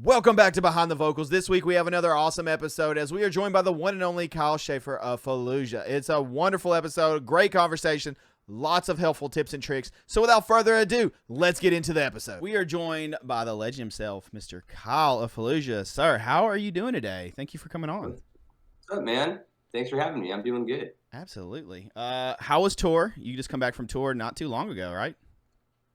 Welcome back to Behind the Vocals. This week we have another awesome episode as we are joined by the one and only Kyle Schaefer of Fallujah. It's a wonderful episode, great conversation, lots of helpful tips and tricks. So without further ado, let's get into the episode. We are joined by the legend himself, Mr. Kyle of Fallujah. Sir, how are you doing today? Thank you for coming on. What's up, man? Thanks for having me. I'm doing good. Absolutely. How was tour? You just come back from tour not too long ago, right?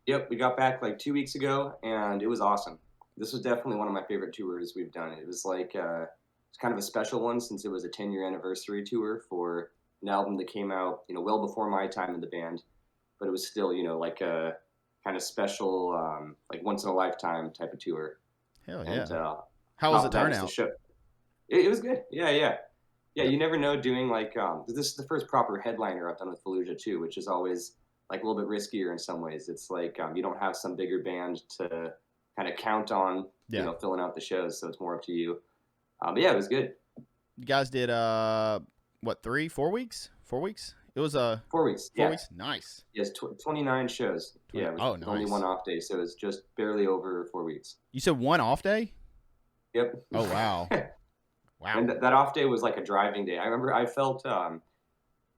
Yep, we got back like 2 weeks ago, and it was awesome. This was definitely one of my favorite tours we've done. It was like it's kind of a special one since it was a 10-year anniversary tour for an album that came out, well before my time in the band, but it was still, like a kind of special, like once in a lifetime type of tour. Hell yeah. And How was the turnout? It was good. Yeah. You never know doing like this is the first proper headliner I've done with Fallujah too, which is always like a little bit riskier in some ways. It's like you don't have some bigger band to kind of count on, filling out the shows, so it's more up to you. But yeah, it was good. You guys did 4 weeks? 4 weeks? It was 4 weeks. 4 weeks. Nice. Yes, 29 shows. 20. Yeah, it was nice. Only one off day, so it was just barely over 4 weeks. You said one off day? Yep. Oh wow. Wow. And that off day was like a driving day. I remember I felt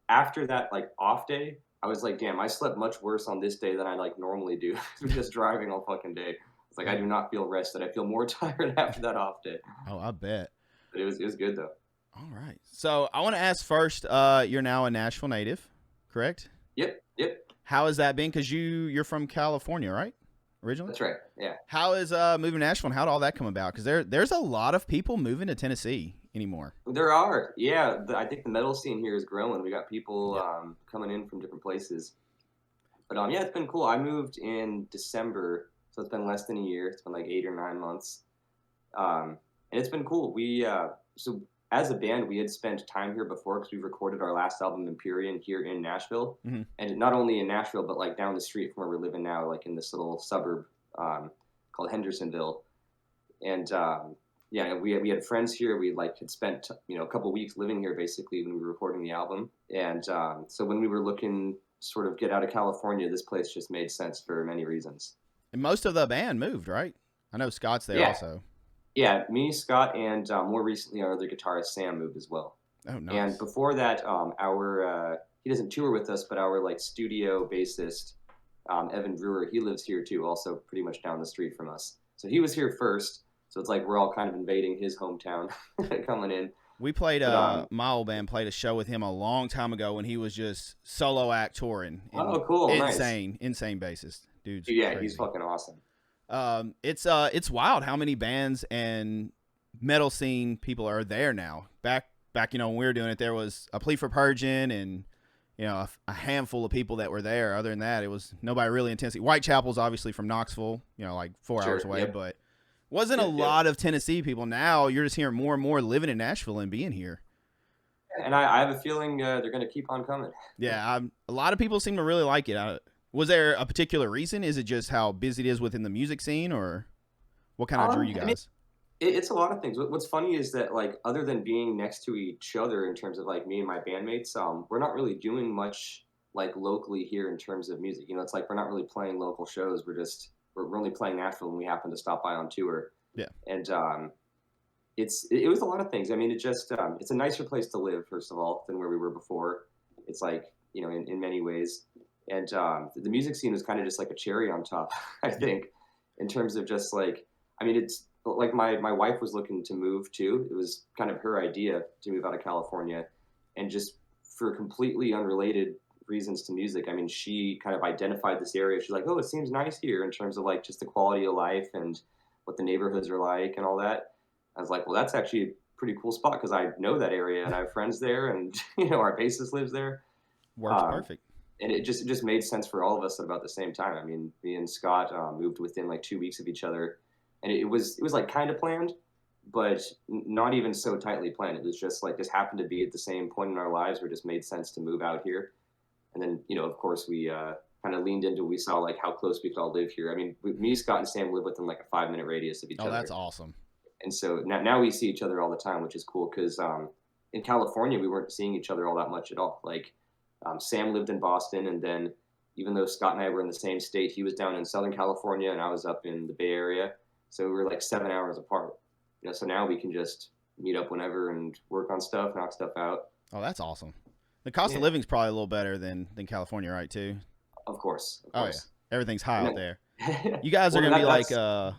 after that like off day, I was like, damn, I slept much worse on this day than I like normally do. Just driving all fucking day. It's like I do not feel rested. I feel more tired after that off day. Oh, I bet. But it was good though. All right. So I want to ask first. You're now a Nashville native, correct? Yep. How has that been? Because you're from California, right? Originally. That's right. Yeah. How is moving to Nashville? And how did all that come about? Because there's a lot of people moving to Tennessee anymore. There are. Yeah. I think the metal scene here is growing. We got people coming in from different places. But yeah, it's been cool. I moved in December. So it's been less than a year. It's been like 8 or 9 months. And it's been cool. We so as a band, we had spent time here before because we recorded our last album, Empyrean, here in Nashville. Mm-hmm. And not only in Nashville, but like down the street from where we're living now, like in this little suburb called Hendersonville. And we had friends here. We had spent a couple weeks living here basically when we were recording the album. And so when we were looking to sort of get out of California, this place just made sense for many reasons. And most of the band moved, right? I know Scott's there also. Yeah, me, Scott, and more recently our other guitarist Sam moved as well. Oh, nice. And before that, our he doesn't tour with us, but our studio bassist Evan Brewer, he lives here too, also pretty much down the street from us. So he was here first. So it's like we're all kind of invading his hometown, coming in. We played my old band played a show with him a long time ago when he was just solo act touring. Oh, cool! Insane bassist. Dude's crazy. He's fucking awesome. It's wild how many bands and metal scene people are there now. Back when we were doing it, there was A Plea for Purging and a handful of people that were there. Other than that, it was nobody really intense. Whitechapel's obviously from Knoxville, like 4 hours away, but wasn't a lot of Tennessee people. Now you're just hearing more and more living in Nashville and being here. And I have a feeling they're going to keep on coming. Yeah, a lot of people seem to really like it. Was there a particular reason? Is it just how busy it is within the music scene, or what kind of drew you guys? I mean, it's a lot of things. What's funny is that other than being next to each other in terms of me and my bandmates, we're not really doing much locally here in terms of music. It's like we're not really playing local shows. We're only playing Nashville when we happen to stop by on tour. Yeah. And it was a lot of things. I mean, it just it's a nicer place to live, first of all, than where we were before. It's in many ways. And the music scene was kind of just like a cherry on top, I think, in terms of just it's like my wife was looking to move too. It was kind of her idea to move out of California, and just for completely unrelated reasons to music. I mean, she kind of identified this area. She's like, oh, it seems nice here in terms of just the quality of life and what the neighborhoods are like and all that. I was like, well, that's actually a pretty cool spot because I know that area and I have friends there, and our bassist lives there. Works perfect. And it just made sense for all of us at about the same time. I mean, me and Scott moved within 2 weeks of each other, and it was kind of planned, but not even so tightly planned. It was just just happened to be at the same point in our lives where it just made sense to move out here. And then of course we kind of leaned into. We saw how close we could all live here. I mean, me, Scott, and Sam live within a 5-minute radius of each other. Oh, that's awesome. And so now we see each other all the time, which is cool because in California we weren't seeing each other all that much at all. Sam lived in Boston, and then even though Scott and I were in the same state, he was down in Southern California and I was up in the Bay Area. So we were like 7 hours apart. So now we can just meet up whenever and work on stuff, knock stuff out. Oh, that's awesome. The cost of Yeah, living's probably a little better than California, right? Too. of course, of Oh yeah, course. everything's high And out then, there. You guys are well, gonna be like that's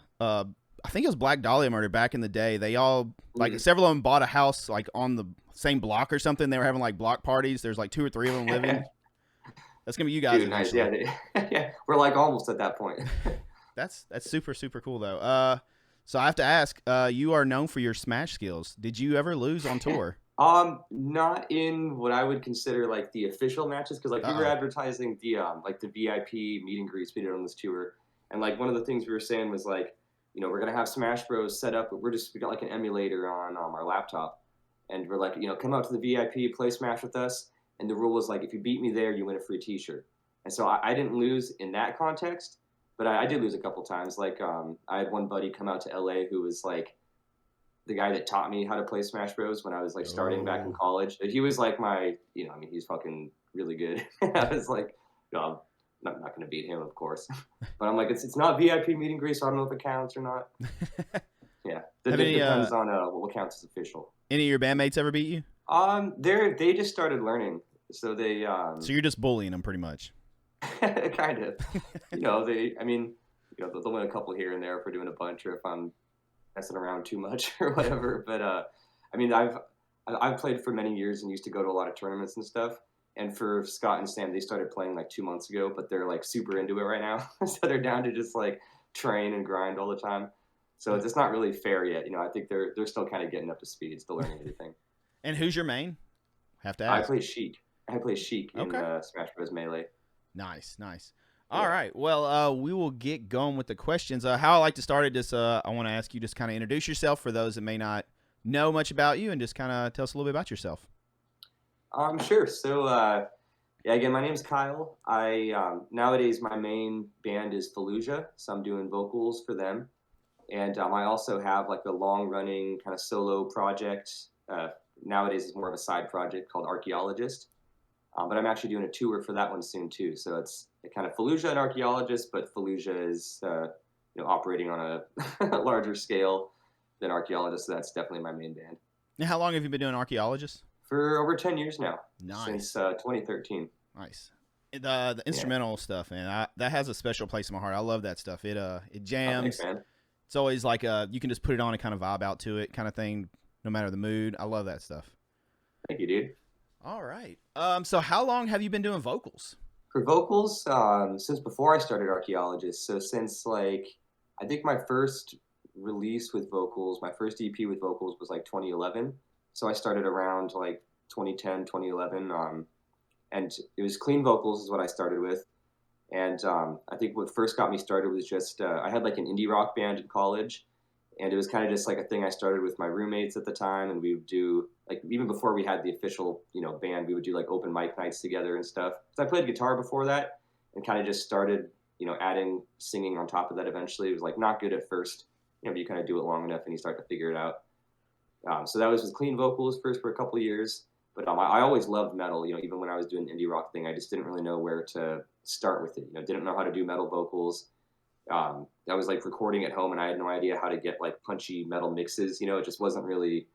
I think it was Black Dahlia murder back in the day. They all like mm, several of them bought a house like on the same block or something. They were having like block parties. There's like 2 or 3 of them living. That's gonna be you guys dude, nice. Yeah, eventually. yeah, we're like almost at that point. That's super super cool though. So I have to ask, you are known for your smash skills. Did you ever lose on tour? Not in what I would consider like the official matches, because like we were Uh advertising the like the VIP meet and greets we did on this tour, and like one of the things we were saying was like, we're gonna have Smash Bros set up, but we got like an emulator on our laptop, and we're like, come out to the VIP, play Smash with us, and the rule was like, if you beat me there, you win a free T-shirt, and so I didn't lose in that context, but I did lose a couple times. Like I had one buddy come out to LA who was like the guy that taught me how to play Smash Bros. When I was like starting back in oh. college. He was like my, he's fucking really good. I was like, no, I'm not going to beat him, of course. But I'm like, it's not VIP meet and greet, so I don't know if it counts or not. Yeah, it depends on what counts as official. Any of your bandmates ever beat you? They just started learning, so they So you're just bullying them pretty much. kind of, I mean, they'll win a couple here and there if we're doing a bunch, or if I'm messing around too much or whatever. But I mean, I've played for many years and used to go to a lot of tournaments and stuff. And for Scott and Sam, they started playing like 2 months ago, but they're like super into it right now. So they're down to just like train and grind all the time. So it's just not really fair yet. I think they're still kind of getting up to speed, still learning everything. And who's your main? Have to I ask. play Sheik. I play Sheik in Okay. Smash Bros. Melee. Nice, nice. All Yeah. right. Well, we will get going with the questions. How I like to start it is I want to ask you just kind of introduce yourself for those that may not know much about you, and just kind of tell us a little bit about yourself. Sure. So, yeah, again, my name's Kyle. Nowadays my main band is Fallujah, so I'm doing vocals for them, and I also have like a long-running kind of solo project. Nowadays it's more of a side project called Archaeologist, but I'm actually doing a tour for that one soon too. So it's kind of Fallujah and Archaeologist, but Fallujah is operating on a larger scale than Archaeologist. So that's definitely my main band. Now, how long have you been doing Archaeologist? For over 10 years now, Nice. since 2013. Nice. The instrumental stuff, man, that has a special place in my heart. I love that stuff. It jams. Thanks, man. It's always like you can just put it on and kind of vibe out to it, kind of thing, no matter the mood. I love that stuff. Thank you, dude. All right. So how long have you been doing vocals? For vocals, since before I started Archaeologist, so since like I think my first release with vocals, my first EP with vocals was like 2011. So I started around like 2010, 2011, and it was clean vocals is what I started with. And I think what first got me started was just I had like an indie rock band in college, and it was kind of just like a thing I started with my roommates at the time, and we would do like even before we had the official band, we would do like open mic nights together and stuff. So I played guitar before that, and kind of just started adding singing on top of that. Eventually, it was like not good at first, but you kind of do it long enough and you start to figure it out. So that was with clean vocals first for a couple of years. But I always loved metal. Even when I was doing the indie rock thing, I just didn't really know where to start with it. Didn't know how to do metal vocals. I was like recording at home, and I had no idea how to get like punchy metal mixes. It just wasn't really.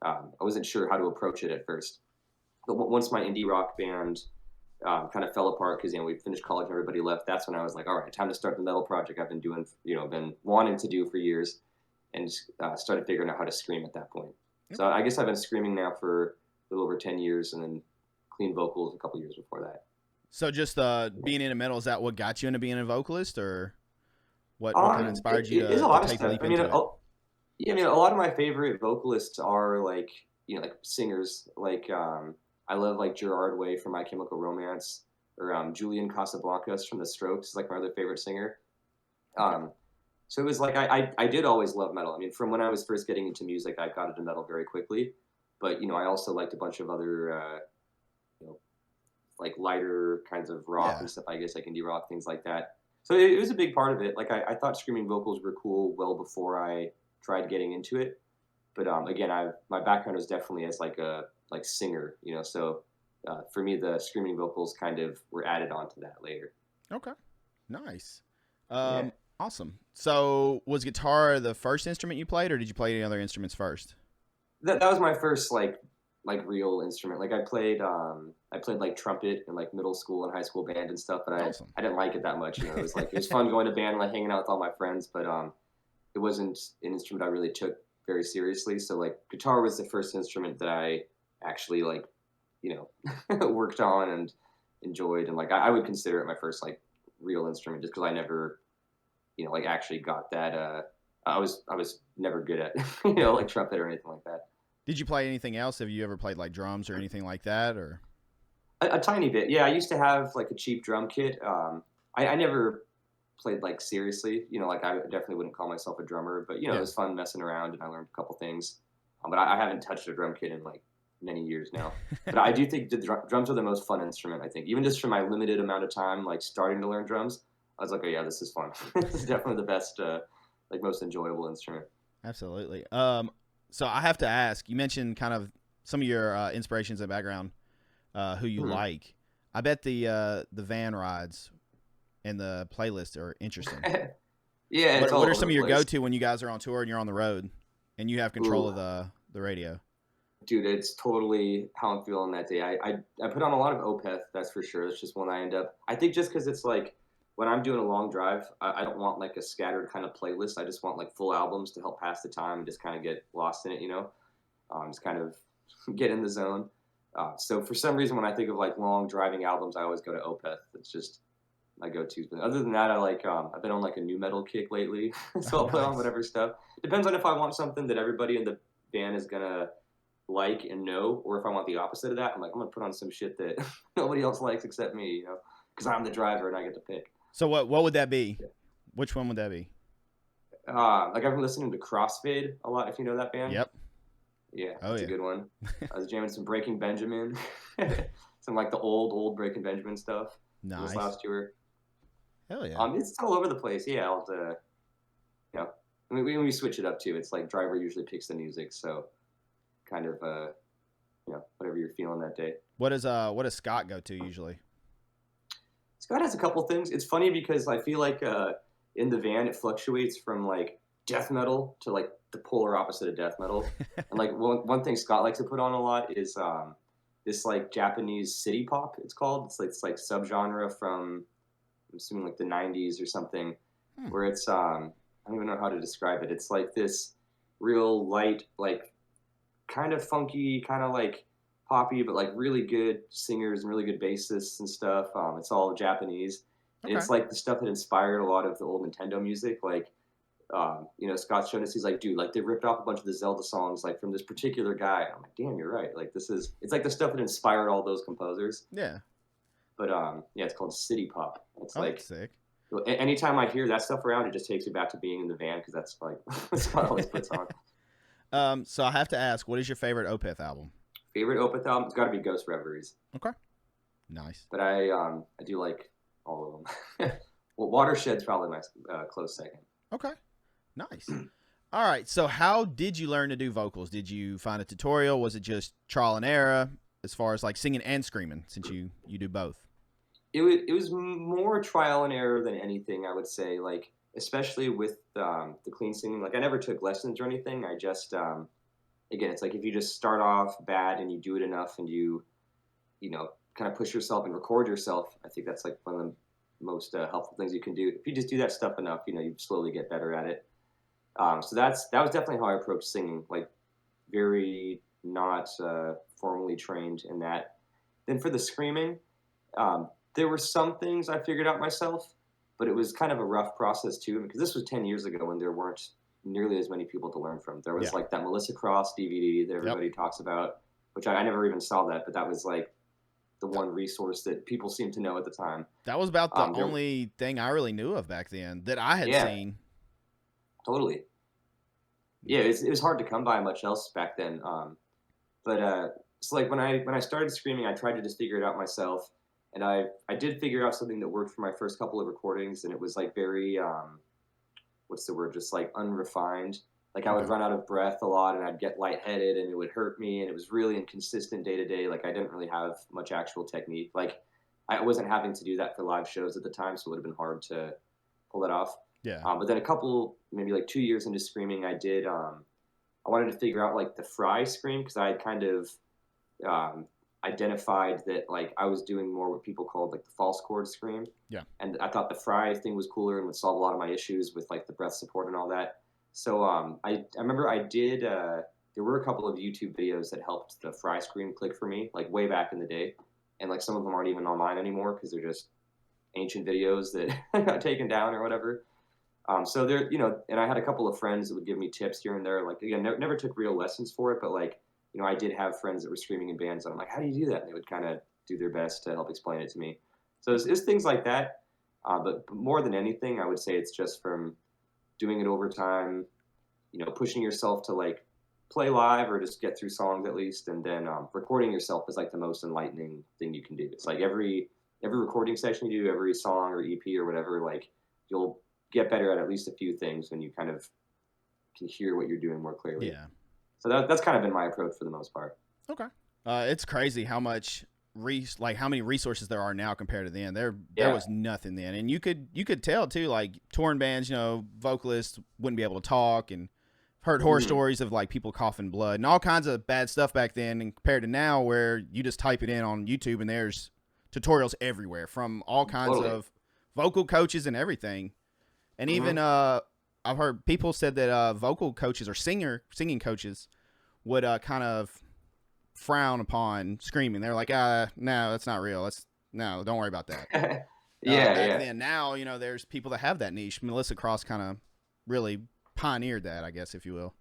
I wasn't sure how to approach it at first. But once my indie rock band kind of fell apart because we finished college and everybody left, that's when I was like, all right, time to start the metal project I've been doing, been wanting to do for years, and started figuring out how to scream at that point. So I guess I've been screaming now for a little over 10 years, and then clean vocals a couple years before that. So just being into metal, is that what got you into being a vocalist, or what kind of inspired you to It's a lot of take the stuff. leap I mean, into it? yeah, I mean, a lot of my favorite vocalists are like, like singers. Like, I love like Gerard Way from My Chemical Romance, or Julian Casablancas from The Strokes is like my other favorite singer. So it was like I did always love metal. I mean, from when I was first getting into music, I got into metal very quickly. But I also liked a bunch of other, like lighter kinds of rock and stuff. I guess like indie rock, things like that. So it was a big part of it. Like I thought screaming vocals were cool well before I tried getting into it. But again, my background was definitely as like a singer. So for me, the screaming vocals kind of were added onto that later. Okay, nice. Yeah. Awesome. So was guitar the first instrument you played, or did you play any other instruments first? That was my first like real instrument. Like I played like trumpet in like middle school and high school band and stuff, but Awesome. I didn't like it that much. You know, it was like it was fun going to band and like hanging out with all my friends, but it wasn't an instrument I really took very seriously. So like guitar was the first instrument that I actually like, you know, worked on and enjoyed, and like I would consider it my first like real instrument just because I never, you know, like actually got that. I was never good at you know like trumpet or anything like that. Did you play anything else? Have you ever played like drums or anything like that? Or A tiny bit, yeah. I used to have like a cheap drum kit. I never played like seriously. You know, like I definitely wouldn't call myself a drummer, but you know, it yeah, was fun messing around, and I learned a couple things. But I haven't touched a drum kit in like many years now. But I do think the drums are the most fun instrument. I think even just for my limited amount of time, like starting to learn drums, I was like, oh yeah, this is fun. This is definitely the best, like most enjoyable instrument. absolutely. So I have to ask. You mentioned kind of some of your inspirations and background, who you Mhm. like. I bet the van rides and the playlist are interesting. Yeah, it's all What are over some the of your place. go to when you guys are on tour and you're on the road and you have control Ooh. of the radio? Dude, it's totally how I'm feeling that day. I put on a lot of Opeth, that's for sure. That's just one I end up. I think just because it's like when I'm doing a long drive, I don't want like a scattered kind of playlist. I just want like full albums to help pass the time and just kind of get lost in it, you know? Just kind of get in the zone. So for some reason, when I think of like long driving albums, I always go to Opeth. It's just my go-to. But other than that, I like I've been on like a new metal kick lately, so Oh, I'll put on nice. whatever stuff. Depends on if I want something that everybody in the band is gonna like and know, or if I want the opposite of that, I'm like, I'm gonna put on some shit that nobody else likes except me, you know, because I'm the driver and I get to pick. So what would that be? Which one would that be? Like I've been listening to Crossfade a lot, if you know that band. Yep. Yeah, Oh that's a yeah. good one. I was jamming some Breaking Benjamin, some like the old Breaking Benjamin stuff from this Nice. last tour. Hell yeah. It's all over the place. Yeah, I'll have to, you know, I mean, we switch it up too. It's like driver usually picks the music, so kind of you know, whatever you're feeling that day. What does Scott go to usually? Scott has a couple things. It's funny because I feel like in the van it fluctuates from like death metal to like the polar opposite of death metal. And like one thing Scott likes to put on a lot is this like Japanese city pop. It's called. It's like subgenre from I'm assuming like the '90s or something, Hmm. where it's I don't even know how to describe it. It's like this real light like kind of funky, kind of like poppy, but like really good singers and really good bassists and stuff. It's all Japanese. And Okay. it's like the stuff that inspired a lot of the old Nintendo music. Like, you know, Scott showed us, he's like, dude, like they ripped off a bunch of the Zelda songs, like from this particular guy. And I'm like, damn, you're right. Like it's like the stuff that inspired all those composers. Yeah. But yeah, it's called city pop. It's Oh, that's like, sick. anytime I hear that stuff around, it just takes me back to being in the van because that's like, what Scott always puts on. So I have to ask, what is your favorite Opeth album? Favorite Opeth album? It's got to be Ghost Reveries. Okay. Nice. But I do like all of them. Well, Watershed's probably my close second. Okay. Nice. All right. So how did you learn to do vocals? Did you find a tutorial? Was it just trial and error as far as like singing and screaming since you do both? It was more trial and error than anything, I would say. Like especially with the clean singing. Like I never took lessons or anything. I just again, it's like if you just start off bad and you do it enough and you know kind of push yourself and record yourself. I think that's like one of the most helpful things you can do. If you just do that stuff enough, you know, you slowly get better at it. So that was definitely how I approached singing, like very not formally trained in that. Then for the screaming, there were some things I figured out myself, but it was kind of a rough process too because this was 10 years ago when there weren't nearly as many people to learn from. There was Yeah. like that Melissa Cross DVD that Yep. everybody talks about, which I never even saw that, but that was like the one resource that people seemed to know at the time. That was about the There, only thing I really knew of back then that I had yeah, seen. totally. Yeah, it was hard to come by much else back then. But so like when I started screaming, I tried to just figure it out myself, and I did figure out something that worked for my first couple of recordings, and it was like very what's the word, just like unrefined. Like I would Okay. run out of breath a lot, and I'd get lightheaded, and it would hurt me, and it was really inconsistent day to day. Like I didn't really have much actual technique. Like I wasn't having to do that for live shows at the time, so it would have been hard to pull that off. Yeah. But then a couple, maybe like 2 years into screaming, I wanted to figure out like the fry scream because I had kind of um, identified that like I was doing more what people called like the false chord scream. Yeah. And I thought the fry thing was cooler and would solve a lot of my issues with like the breath support and all that. So I remember I did there were a couple of YouTube videos that helped the fry scream click for me like way back in the day, and like some of them aren't even online anymore because they're just ancient videos that got taken down or whatever. So there, and I had a couple of friends that would give me tips here and there. Like again, never took real lessons for it, but like I did have friends that were screaming in bands, and I'm like, how do you do that? And they would kind of do their best to help explain it to me. So it's things like that. But more than anything, I would say it's just from doing it over time, pushing yourself to like play live or just get through songs at least, and then recording yourself is like the most enlightening thing you can do. It's like every recording session you do, every song or EP or whatever, like you'll get better at least a few things when you kind of can hear what you're doing more clearly. Yeah. So that's kind of been my approach for the most part. Okay. It's crazy how much how many resources there are now compared to then. There was nothing then, and you could tell too. Like touring bands, vocalists wouldn't be able to talk, and heard horror stories of like people coughing blood and all kinds of bad stuff back then. And compared to now, where you just type it in on YouTube and there's tutorials everywhere from all kinds of vocal coaches and everything. And even I've heard people said that vocal coaches or singing coaches would kind of frown upon screaming. They're like, no, that's not real. No, don't worry about that. Back then, now, there's people that have that niche. Melissa Cross kind of really pioneered that, I guess, if you will.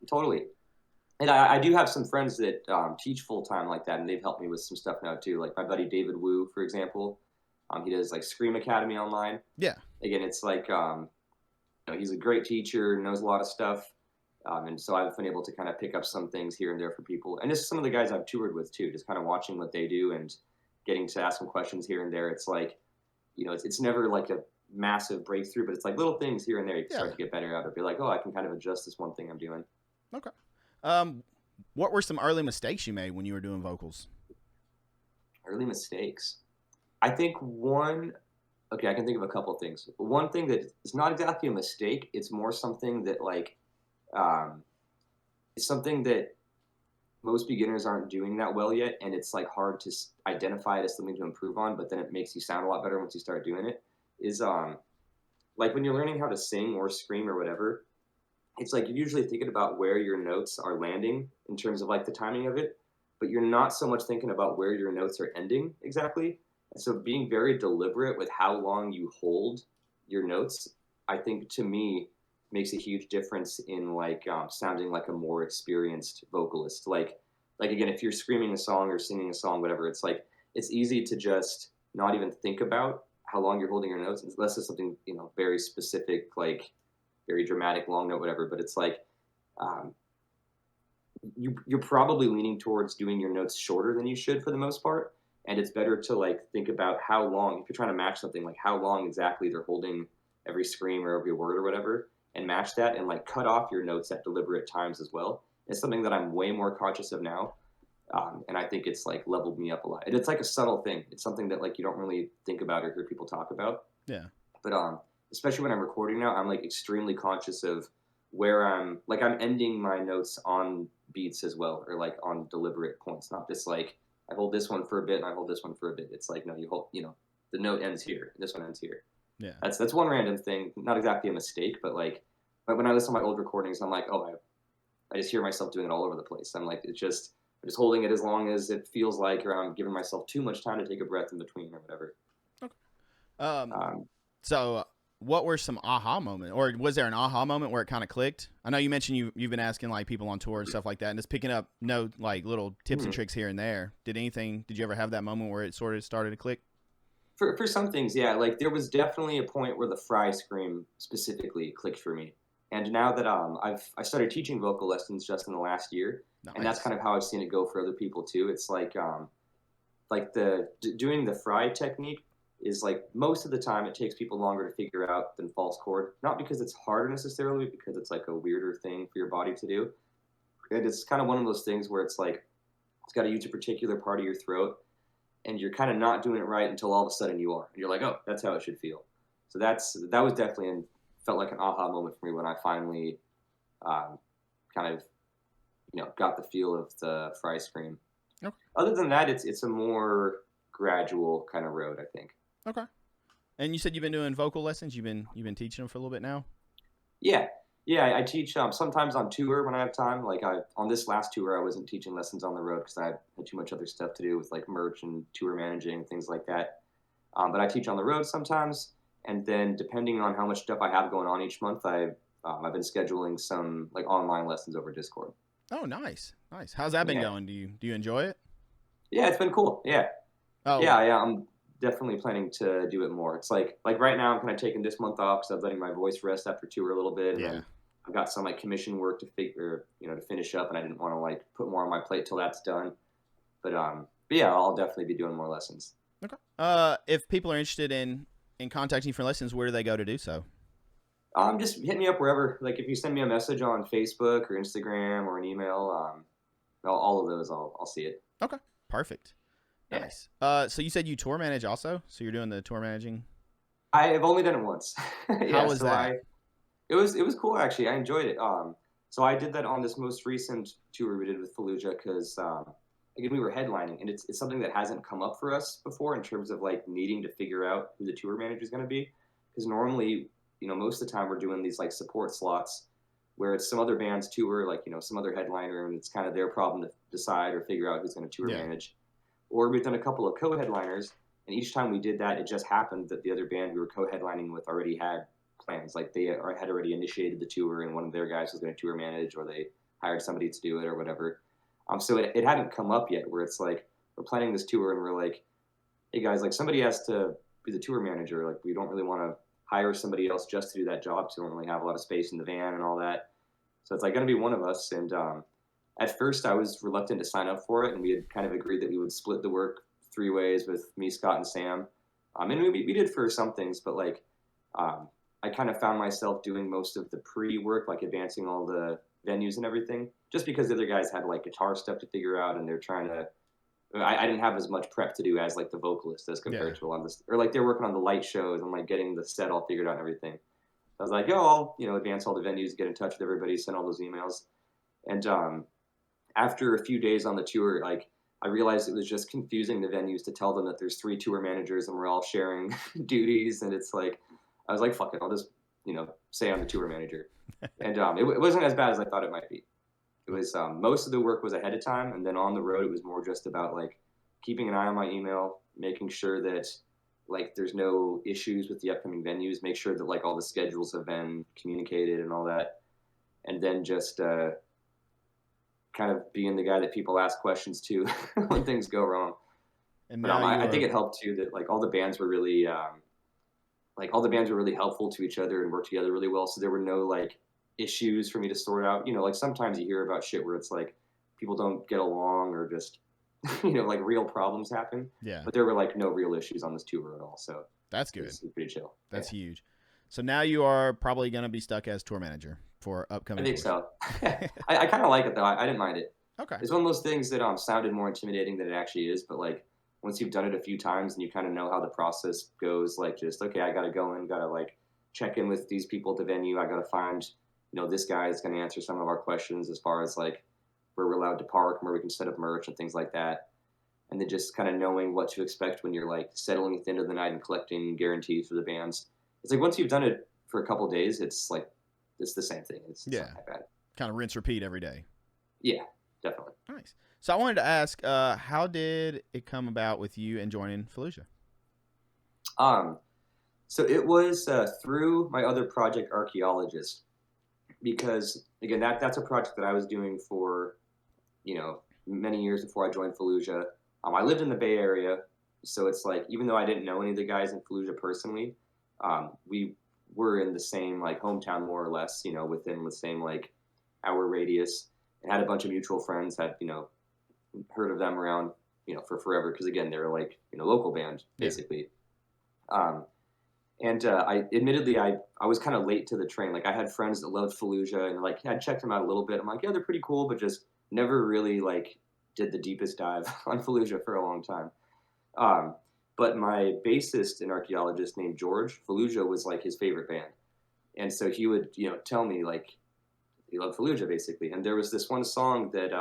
Totally. And I do have some friends that teach full-time like that, and they've helped me with some stuff now too. Like my buddy David Wu, for example. He does like Scream Academy online. Yeah. Again, it's like, he's a great teacher, knows a lot of stuff. And so I've been able to kind of pick up some things here and there for people. And this is some of the guys I've toured with too, just kind of watching what they do and getting to ask them questions here and there. It's like, it's never like a massive breakthrough, but it's like little things here and there you can start to get better at, or be like, oh, I can kind of adjust this one thing I'm doing. Okay. What were some early mistakes you made when you were doing vocals? Early mistakes. I think I can think of a couple of things. One thing that is not exactly a mistake, it's more something that like, it's something that most beginners aren't doing that well yet, and it's like hard to identify it as something to improve on, but then it makes you sound a lot better once you start doing it, is like when you're learning how to sing or scream or whatever, it's like you're usually thinking about where your notes are landing in terms of like the timing of it, but you're not so much thinking about where your notes are ending exactly. And so being very deliberate with how long you hold your notes, I think to me makes a huge difference in like sounding like a more experienced vocalist. Like again, if you're screaming a song or singing a song, whatever, it's like it's easy to just not even think about how long you're holding your notes, unless it's something very specific, like very dramatic long note, whatever. But it's like you're probably leaning towards doing your notes shorter than you should for the most part. And it's better to like think about how long, if you're trying to match something, like how long exactly they're holding every scream or every word or whatever, and match that and like cut off your notes at deliberate times as well. It's something that I'm way more conscious of now. And I think it's like leveled me up a lot. And it's like a subtle thing. It's something that like you don't really think about or hear people talk about. Yeah. But especially when I'm recording now, I'm like extremely conscious of where I'm ending my notes on beats as well, or like on deliberate points, not just like I hold this one for a bit and I hold this one for a bit. It's like, no, you hold, the note ends here, this one ends here. Yeah. That's one random thing, not exactly a mistake, but like when I listen to my old recordings, I'm like, oh, I just hear myself doing it all over the place. I'm like, I'm just holding it as long as it feels like, or I'm giving myself too much time to take a breath in between or whatever. Okay. So what were some aha moments, or was there an aha moment where it kind of clicked? I know you mentioned you've been asking like people on tour and stuff like that, and just picking up like little tips and tricks here and there. Did you ever have that moment where it sort of started to click? For some things, yeah. Like there was definitely a point where the fry scream specifically clicked for me. And now that I started teaching vocal lessons just in the last year, Nice. And that's kind of how I've seen it go for other people too. It's like doing the fry technique is like most of the time it takes people longer to figure out than false chord. Not because it's harder necessarily, but because it's like a weirder thing for your body to do. And it's kind of one of those things where it's like it's got to use a particular part of your throat, and you're kind of not doing it right until all of a sudden you are. And you're like, oh, that's how it should feel. So that was definitely felt like an aha moment for me when I finally kind of got the feel of the fry scream. Okay. Other than that, it's a more gradual kind of road, I think. Okay. And you said you've been doing vocal lessons. You've been teaching them for a little bit now. Yeah, yeah. I teach sometimes on tour when I have time. Like on this last tour, I wasn't teaching lessons on the road because I had too much other stuff to do with like merch and tour managing, things like that. But I teach on the road sometimes, and then depending on how much stuff I have going on each month, I've been scheduling some like online lessons over Discord. Oh, nice, nice. How's that been going? Do you enjoy it? Yeah, it's been cool. Yeah, Oh, yeah. I'm definitely planning to do it more. It's like right now I'm kind of taking this month off because I'm letting my voice rest after tour a little bit, and yeah. then I've got some like commission work to to finish up, and I didn't want to like put more on my plate till that's done. But yeah, I'll definitely be doing more lessons. Okay. If people are interested in contacting you for lessons, where do they go to do so? Just hit me up wherever. Like if you send me a message on Facebook or Instagram or an email, all of those, I'll see it. Okay, perfect. Yeah. Nice. So you said you tour manage also, so you're doing the tour managing. I've only done it once. How was that? It was cool actually. I enjoyed it. So I did that on this most recent tour we did with Fallujah because again we were headlining, and it's something that hasn't come up for us before in terms of like needing to figure out who the tour manager is going to be. Because normally, most of the time we're doing these like support slots where it's some other band's tour, like some other headliner, and it's kind of their problem to decide or figure out who's going to tour manage. Or we've done a couple of co-headliners, and each time we did that, it just happened that the other band we were co-headlining with already had plans. Like they had already initiated the tour, and one of their guys was going to tour manage, or they hired somebody to do it, or whatever. So it hadn't come up yet, where it's like we're planning this tour, and we're like, hey guys, like somebody has to be the tour manager. Like we don't really want to hire somebody else just to do that job, so we don't really have a lot of space in the van and all that. So it's like going to be one of us, and at first, I was reluctant to sign up for it, and we had kind of agreed that we would split the work 3 ways with me, Scott, and Sam. And we did for some things, but like I kind of found myself doing most of the pre-work, like advancing all the venues and everything, just because the other guys had like guitar stuff to figure out, and they're trying to. I didn't have as much prep to do as like the vocalist as compared to a lot of this, or like they're working on the light shows and like getting the set all figured out and everything. I was like, I'll advance all the venues, get in touch with everybody, send all those emails, and after a few days on the tour, like I realized it was just confusing the venues to tell them that there's 3 tour managers and we're all sharing duties. And it's like, I was like, fuck it, I'll just, say I'm the tour manager. And it wasn't as bad as I thought it might be. It was, most of the work was ahead of time. And then on the road, it was more just about like keeping an eye on my email, making sure that like there's no issues with the upcoming venues, make sure that like all the schedules have been communicated and all that. And then just, kind of being the guy that people ask questions to when things go wrong. And but I think it helped too that like all the bands were really helpful to each other and worked together really well. So there were no like issues for me to sort out. Like sometimes you hear about shit where it's like people don't get along or just like real problems happen. Yeah. But there were like no real issues on this tour at all. So that's good. It's pretty chill. That's huge. So now you are probably going to be stuck as tour manager for upcoming. I think tours. so. I kind of like it though. I didn't mind it. Okay. It's one of those things that sounded more intimidating than it actually is. But like once you've done it a few times and you kind of know how the process goes, like just okay, I got to go in, got to like check in with these people at the venue. I got to find this guy is going to answer some of our questions as far as like where we're allowed to park, where we can set up merch and things like that. And then just kind of knowing what to expect when you're like settling at the end of the night and collecting guarantees for the bands. It's like once you've done it for a couple of days, it's like it's the same thing. It's not that bad. Kind of rinse repeat every day. Yeah, definitely. Nice. So I wanted to ask, how did it come about with you and joining Fallujah? So it was through my other project, Archaeologist, because again, that's a project that I was doing for, many years before I joined Fallujah. I lived in the Bay Area, so it's like even though I didn't know any of the guys in Fallujah personally, we were in the same like hometown more or less, within the same like hour radius, and had a bunch of mutual friends. Had heard of them around for forever because again they're like local band basically. And I admittedly I was kind of late to the train. Like I had friends that loved Fallujah and like had checked them out a little bit. I'm like, yeah, they're pretty cool, but just never really like did the deepest dive on Fallujah for a long time. But my bassist and Archaeologist named George, Fallujah was like his favorite band. And so he would, tell me like he loved Fallujah basically. And there was this one song that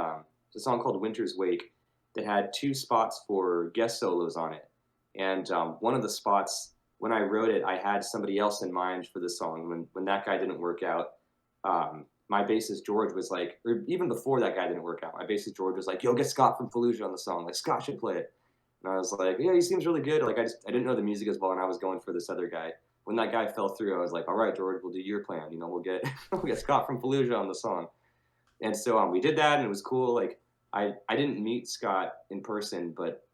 it's a song called Winter's Wake that had 2 spots for guest solos on it. And one of the spots, when I wrote it, I had somebody else in mind for the song. When that guy didn't work out, my bassist George was like, or even before that guy didn't work out, my bassist George was like, "Yo, get Scott from Fallujah on the song. Like Scott should play it." And I was like, "Yeah, he seems really good." Like I didn't know the music as well, and I was going for this other guy. When that guy fell through, I was like, "All right, George, we'll do your plan. We'll get we'll get Scott from Fallujah on the song." And so we did that, and it was cool. Like I didn't meet Scott in person, but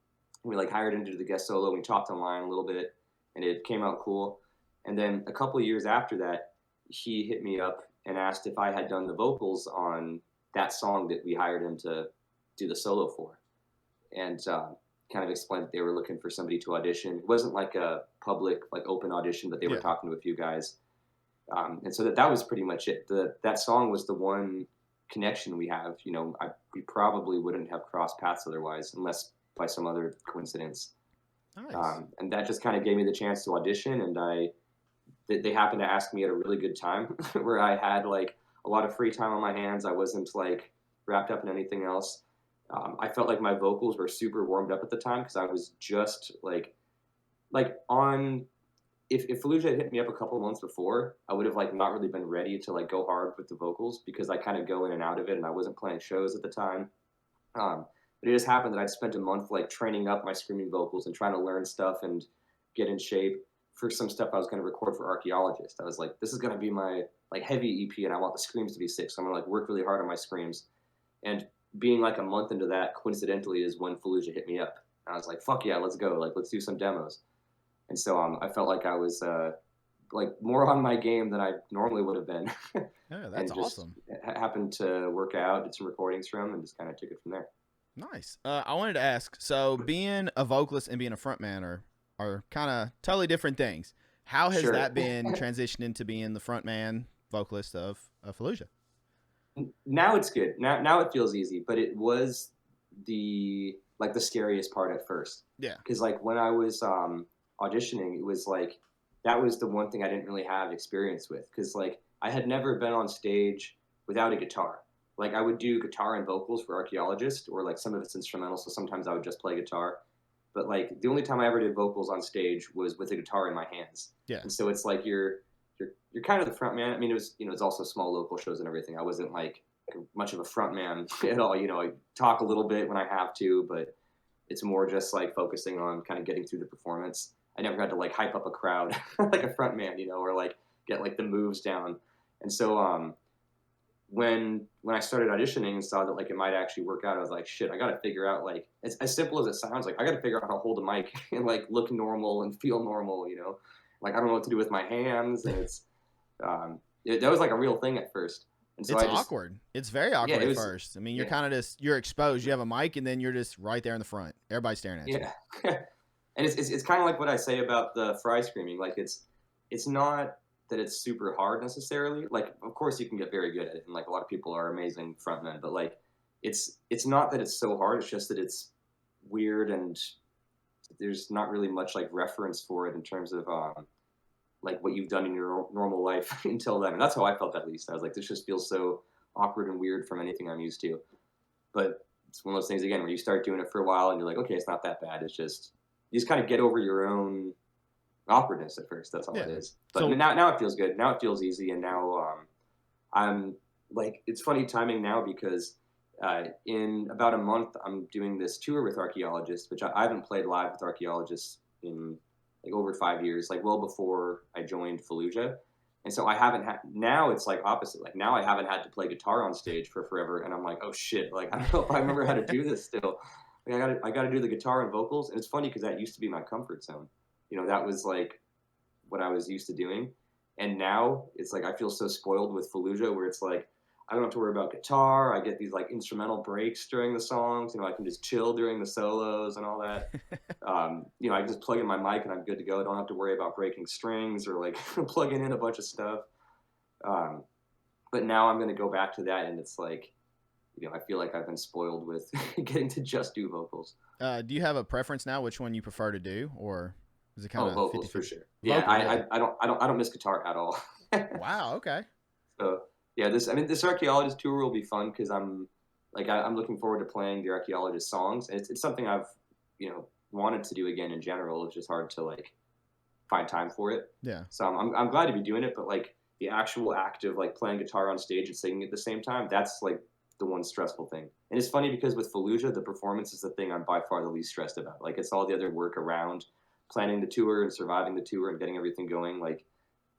we like hired him to do the guest solo. We talked online a little bit, and it came out cool. And then a couple of years after that, he hit me up and asked if I had done the vocals on that song that we hired him to do the solo for, and kind of explained that they were looking for somebody to audition. It wasn't like a public, like open audition, but they were talking to a few guys. And so that was pretty much it. That song was the one connection we have. We probably wouldn't have crossed paths otherwise, unless by some other coincidence. Nice. And that just kind of gave me the chance to audition, and they happened to ask me at a really good time where I had like a lot of free time on my hands. I wasn't like wrapped up in anything else. I felt like my vocals were super warmed up at the time because I was just like on. If Fallujah had hit me up a couple months before, I would have like not really been ready to like go hard with the vocals because I kind of go in and out of it, and I wasn't playing shows at the time. But it just happened that I'd spent a month like training up my screaming vocals and trying to learn stuff and get in shape for some stuff I was going to record for Archaeologist. I was like, this is going to be my like heavy EP, and I want the screams to be sick, so I'm going to like work really hard on my screams. And being like a month into that, coincidentally, is when Fallujah hit me up. And I was like, fuck yeah, let's go. Like, let's do some demos. And so I felt like I was like more on my game than I normally would have been. Yeah, that's and just awesome. Happened to work out, did some recordings from, and just kind of took it from there. Nice. I wanted to ask, so being a vocalist and being a frontman are kind of totally different things. How has that been transitioned into being the frontman vocalist of Fallujah? Now it's good. Now it feels easy, but it was the scariest part at first. Yeah. Because like when I was auditioning, it was like that was the one thing I didn't really have experience with. Because like I had never been on stage without a guitar. Like I would do guitar and vocals for Archaeologist, or like some of it's instrumental, so sometimes I would just play guitar. But like the only time I ever did vocals on stage was with a guitar in my hands. Yeah. And so it's like you're kind of the front man. I mean, it was it's also small local shows and everything. I wasn't like much of a front man at all. I talk a little bit when I have to, but it's more just like focusing on kind of getting through the performance. I never had to like hype up a crowd like a front man, or like get like the moves down. And so when I started auditioning and saw that like it might actually work out, I was like, shit, I got to figure out, like, it's as simple as it sounds, like I got to figure out how to hold a mic and like look normal and feel normal, like I don't know what to do with my hands. And it's that was like a real thing at first. And so it's awkward. It's very awkward at was, first. I mean, you're kind of you're exposed. You have a mic and then you're just right there in the front. Everybody's staring at you. Yeah. And it's kind of like what I say about the fry screaming. Like it's not that it's super hard necessarily. Like, of course you can get very good at it, and like a lot of people are amazing frontmen, but like it's not that it's so hard. It's just that it's weird, and there's not really much like reference for it in terms of like what you've done in your normal life until then. And that's how I felt, at least. I was like, this just feels so awkward and weird from anything I'm used to. But it's one of those things, again, where you start doing it for a while and you're like, okay, it's not that bad. It's just, you just kind of get over your own awkwardness at first. That's all it is. But so, now it feels good. Now it feels easy. And now I'm like, it's funny timing now because in about a month, I'm doing this tour with Archaeologist, which I haven't played live with Archaeologists in like over 5 years, like well before I joined Fallujah. And so I haven't had, now it's like opposite. Like now I haven't had to play guitar on stage for forever. And I'm like, oh shit, like I don't know if I remember how to do this still. Like I gotta do the guitar and vocals. And it's funny because that used to be my comfort zone. That was like what I was used to doing. And now it's like I feel so spoiled with Fallujah, where it's like I don't have to worry about guitar. I get these like instrumental breaks during the songs. I can just chill during the solos and all that. I just plug in my mic and I'm good to go. I don't have to worry about breaking strings or like plugging in a bunch of stuff. But now I'm going to go back to that, and it's like, I feel like I've been spoiled with getting to just do vocals. Do you have a preference now, which one you prefer to do, or? Is it kind Oh, of vocals 50 for 50? sure. Yeah, Vocals, yeah. I don't miss guitar at all. Wow, okay. So yeah, this Archaeologist tour will be fun because I'm looking forward to playing the Archaeologist songs. And it's something I've wanted to do again in general. It's just hard to like find time for it. Yeah. So I'm glad to be doing it, but like the actual act of like playing guitar on stage and singing at the same time, that's like the one stressful thing. And it's funny because with Fallujah, the performance is the thing I'm by far the least stressed about. Like it's all the other work around planning the tour and surviving the tour and getting everything going.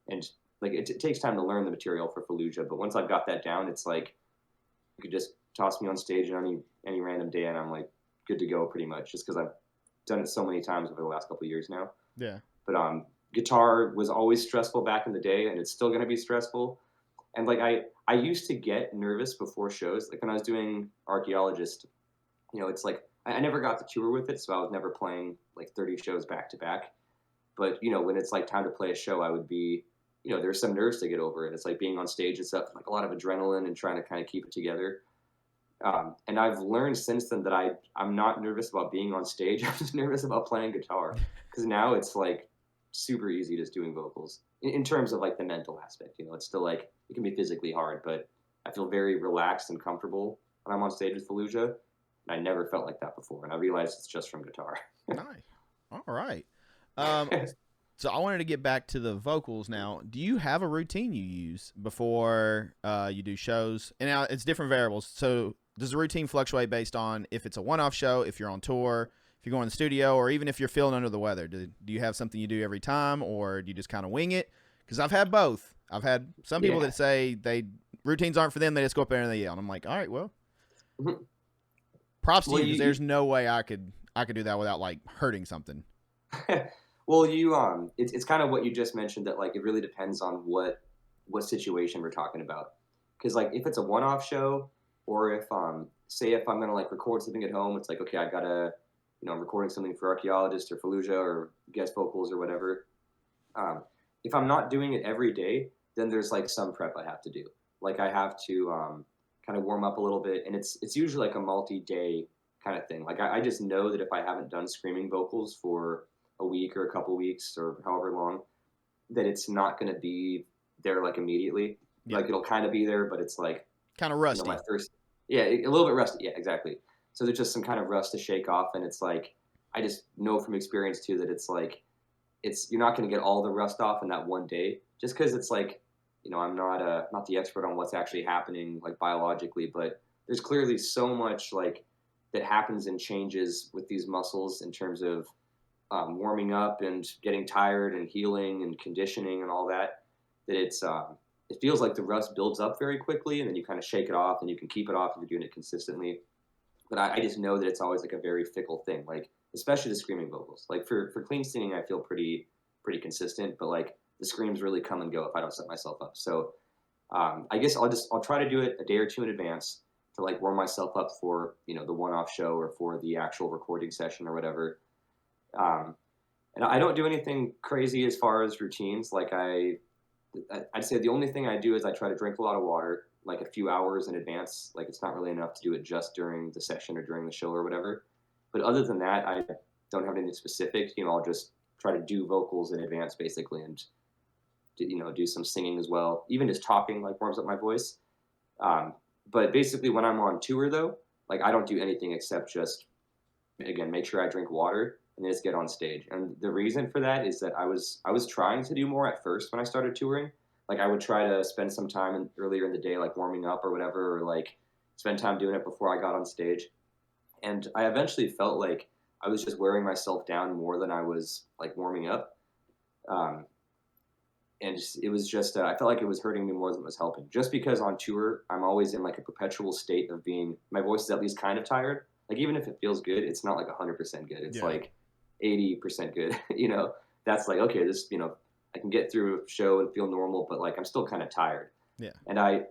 And it takes time to learn the material for Fallujah, but once I've got that down, it's like you could just toss me on stage on any random day, and I'm like good to go pretty much, just because I've done it so many times over the last couple of years now. Yeah. But guitar was always stressful back in the day, and it's still going to be stressful. And like I used to get nervous before shows, like when I was doing Archaeologist. It's like I never got to tour with it, so I was never playing like 30 shows back to back. But when it's like time to play a show, I would be, there's some nerves to get over, and it's like being on stage and stuff, like a lot of adrenaline and trying to kind of keep it together. And I've learned since then that I'm not nervous about being on stage. I'm just nervous about playing guitar, because now it's like super easy just doing vocals in terms of like the mental aspect. It's still like it can be physically hard, but I feel very relaxed and comfortable when I'm on stage with Fallujah. And I never felt like that before, and I realized it's just from guitar. Nice. All right. So I wanted to get back to the vocals now. Do you have a routine you use before you do shows? And now it's different variables. So does the routine fluctuate based on if it's a one-off show, if you're on tour, if you're going to the studio, or even if you're feeling under the weather? Do you have something you do every time, or do you just kind of wing it? Because I've had both. I've had some people that say routines aren't for them. They just go up there and they yell. And I'm like, all right, well, props to you, because there's no way I could do that without like hurting something. Well, it's kind of what you just mentioned, that like it really depends on what situation we're talking about. Because like if it's a one-off show, or if say if I'm gonna like record something at home, it's like, okay, I gotta I'm recording something for Archaeologist or Fallujah or guest vocals or whatever. If I'm not doing it every day, then there's like some prep I have to do. Like I have to kind of warm up a little bit, and it's usually like a multi-day kind of thing. Like I just know that if I haven't done screaming vocals for a week or a couple weeks or however long, that it's not going to be there like immediately. Yeah. Like it'll kind of be there, but it's like kind of rusty. A little bit rusty. Yeah, exactly. So there's just some kind of rust to shake off, and it's like I just know from experience too that it's like you're not going to get all the rust off in that one day, just because it's like I'm not the expert on what's actually happening like biologically, but there's clearly so much like that happens and changes with these muscles in terms of warming up and getting tired and healing and conditioning and all that it feels like the rust builds up very quickly, and then you kind of shake it off, and you can keep it off if you're doing it consistently. But I just know that it's always like a very fickle thing, like especially the screaming vocals. Like for clean singing, I feel pretty consistent, but like the screams really come and go if I don't set myself up. So I guess I'll try to do it a day or two in advance to like warm myself up for the one-off show or for the actual recording session or whatever. And I don't do anything crazy as far as routines. Like I'd say the only thing I do is I try to drink a lot of water, like a few hours in advance. Like it's not really enough to do it just during the session or during the show or whatever. But other than that, I don't have anything specific. I'll just try to do vocals in advance basically, and do some singing as well. Even just talking like warms up my voice. But basically when I'm on tour though, like I don't do anything except just, again, make sure I drink water and then just get on stage. And the reason for that is that I was trying to do more at first when I started touring. Like I would try to spend some time earlier in the day, like warming up or whatever, or like spend time doing it before I got on stage. And I eventually felt like I was just wearing myself down more than I was like warming up. And it was just, I felt like it was hurting me more than it was helping. Just because on tour, I'm always in like a perpetual state of my voice is at least kind of tired. Like even if it feels good, it's not like 100% good. It's like 80% good. That's like, okay, this, I can get through a show and feel normal, but like I'm still kind of tired. Yeah. And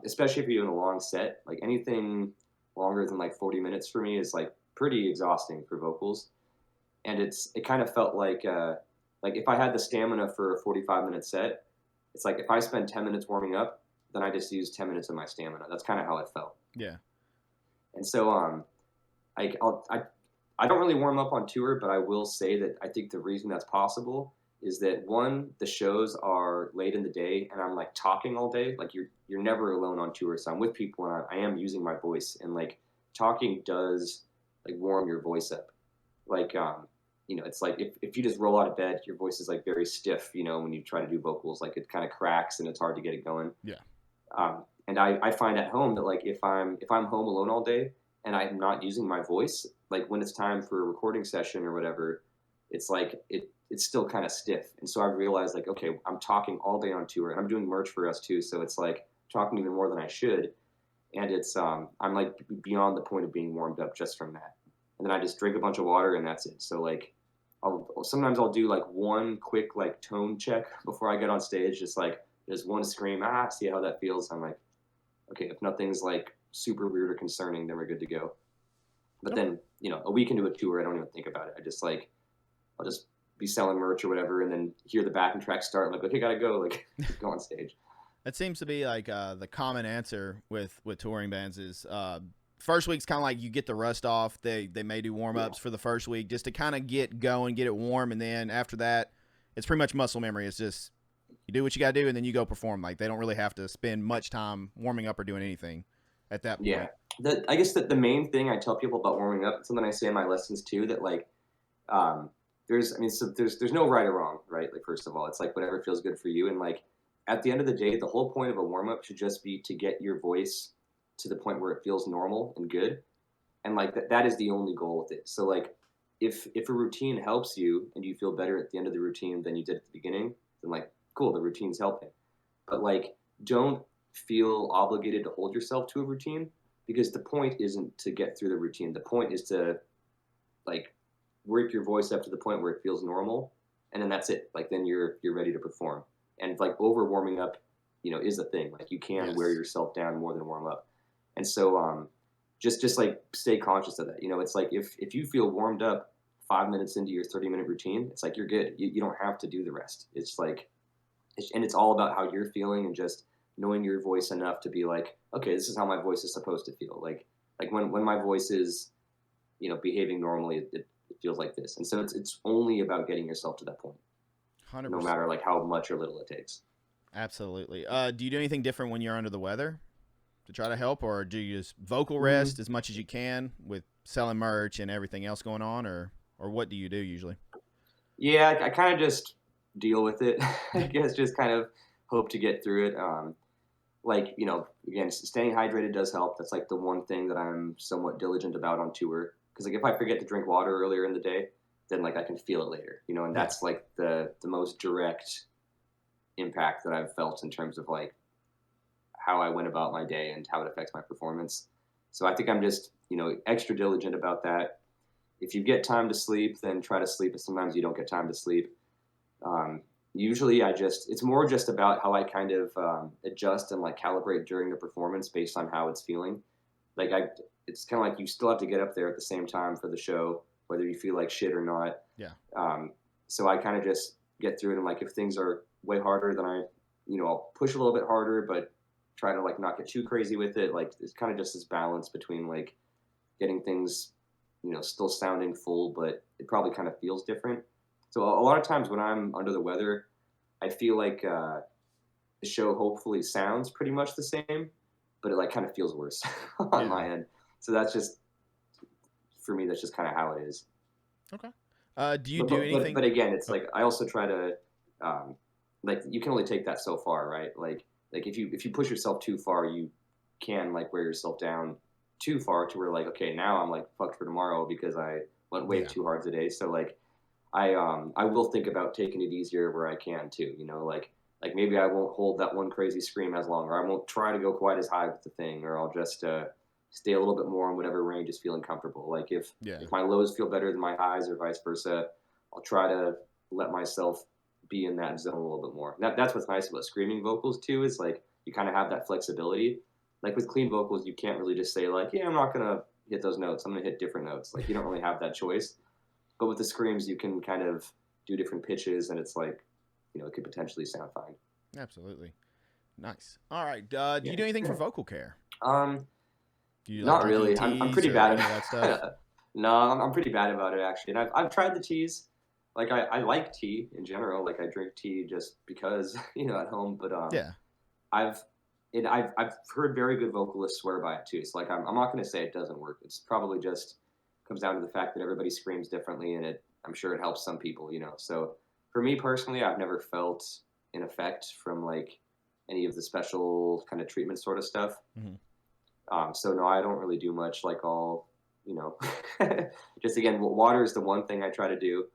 especially if you're doing a long set, like anything longer than like 40 minutes for me is like pretty exhausting for vocals. And it kind of felt like if I had the stamina for a 45-minute set, it's like if I spend 10 minutes warming up, then I just use 10 minutes of my stamina. That's kind of how it felt. Yeah. And so I I don't really warm up on tour, but I will say that I think the reason that's possible is that one, the shows are late in the day, and I'm like talking all day. Like you're never alone on tour, so I'm with people, and I am using my voice, and like talking does like warm your voice up. Like it's like if you just roll out of bed, your voice is like very stiff. When you try to do vocals, like it kind of cracks and it's hard to get it going. Yeah. And I find at home that like if I'm home alone all day and I'm not using my voice, like when it's time for a recording session or whatever, it's like it's still kind of stiff. And so I realized like, okay, I'm talking all day on tour and I'm doing merch for us too. So it's like talking even more than I should. And it's I'm like beyond the point of being warmed up just from that. And then I just drink a bunch of water and that's it. So like sometimes I'll do like one quick like tone check before I get on stage, just like there's one scream, see how that feels. I'm like, okay, if nothing's like super weird or concerning, then we're good to go. But then, a week into a tour, I don't even think about it. I just like, I'll just be selling merch or whatever, and then hear the backing track start. I'm like, okay, gotta go, like, go on stage. That seems to be like the common answer with touring bands is first week's kind of like you get the rust off. They may do warm ups for the first week just to kind of get going, get it warm, and then after that, it's pretty much muscle memory. It's just you do what you got to do, and then you go perform. Like they don't really have to spend much time warming up or doing anything at that point. Yeah, I guess that the main thing I tell people about warming up, something I say in my lessons too, that like there's no right or wrong, right? Like first of all, it's like whatever feels good for you, and like at the end of the day, the whole point of a warm up should just be to get your voice to the point where it feels normal and good, and like that is the only goal with it. So like if a routine helps you and you feel better at the end of the routine than you did at the beginning, then like cool, the routine's helping. But like don't feel obligated to hold yourself to a routine, because the point isn't to get through the routine. The point is to like work your voice up to the point where it feels normal, and then that's it. Like then you're ready to perform. And like over warming up, is a thing. Like you can wear yourself down more than warm up. And so just like stay conscious of that. It's like if you feel warmed up 5 minutes into your 30-minute routine, it's like you're good. You don't have to do the rest. It's like and it's all about how you're feeling and just knowing your voice enough to be like, okay, this is how my voice is supposed to feel. Like when my voice is, behaving normally, it feels like this. And so it's only about getting yourself to that point, 100%. No matter like how much or little it takes. Absolutely. Do you do anything different when you're under the weather to try to help, or do you just vocal rest as much as you can with selling merch and everything else going on, or what do you do usually? Yeah, I kind of just deal with it. I guess just kind of hope to get through it. Like, again, staying hydrated does help. That's like the one thing that I'm somewhat diligent about on tour. Because like if I forget to drink water earlier in the day, then like I can feel it later, and that's like the most direct impact that I've felt in terms of like how I went about my day and how it affects my performance. So I think I'm just, extra diligent about that. If you get time to sleep, then try to sleep. But sometimes you don't get time to sleep. Usually it's more just about how I kind of adjust and like calibrate during the performance based on how it's feeling. Like it's kind of like you still have to get up there at the same time for the show, whether you feel like shit or not. Yeah. So I kind of just get through it. And like, if things are way harder than I'll push a little bit harder, but try to like not get too crazy with it. Like it's kind of just this balance between like getting things, still sounding full, but it probably kind of feels different. So a lot of times when I'm under the weather, I feel like the show hopefully sounds pretty much the same, but it like kind of feels worse on my end. So that's just, for me, that's just kind of how it is. Okay. Do you do anything? But again, it's like I also try to, like you can only take that so far, right? Like if you push yourself too far, you can like wear yourself down too far to where like, okay, now I'm like fucked for tomorrow because I went way too hard today. So like I will think about taking it easier where I can too, like maybe I won't hold that one crazy scream as long, or I won't try to go quite as high with the thing, or I'll just stay a little bit more on whatever range is feeling comfortable. Like if my lows feel better than my highs or vice versa, I'll try to let myself be in that zone a little bit more. That's what's nice about screaming vocals too, is like you kind of have that flexibility. Like with clean vocals, you can't really just say like, yeah, I'm not going to hit those notes. I'm going to hit different notes. Like you don't really have that choice. But with the screams, you can kind of do different pitches, and it's like, it could potentially sound fine. Absolutely. Nice. All right. Do you do anything for vocal care? Do you not really. I'm pretty bad at that stuff. No, I'm pretty bad about it actually. And I've tried the teas. Like I like tea in general. Like I drink tea just because, at home. But Yeah. I've I've heard very good vocalists swear by it too. So like I'm not gonna say it doesn't work. It's probably just comes down to the fact that everybody screams differently, and I'm sure it helps some people. So for me personally, I've never felt an effect from like any of the special kind of treatment sort of stuff. Hmm. So no, I don't really do much. Like I'll, you know, just again, water is the one thing I try to do.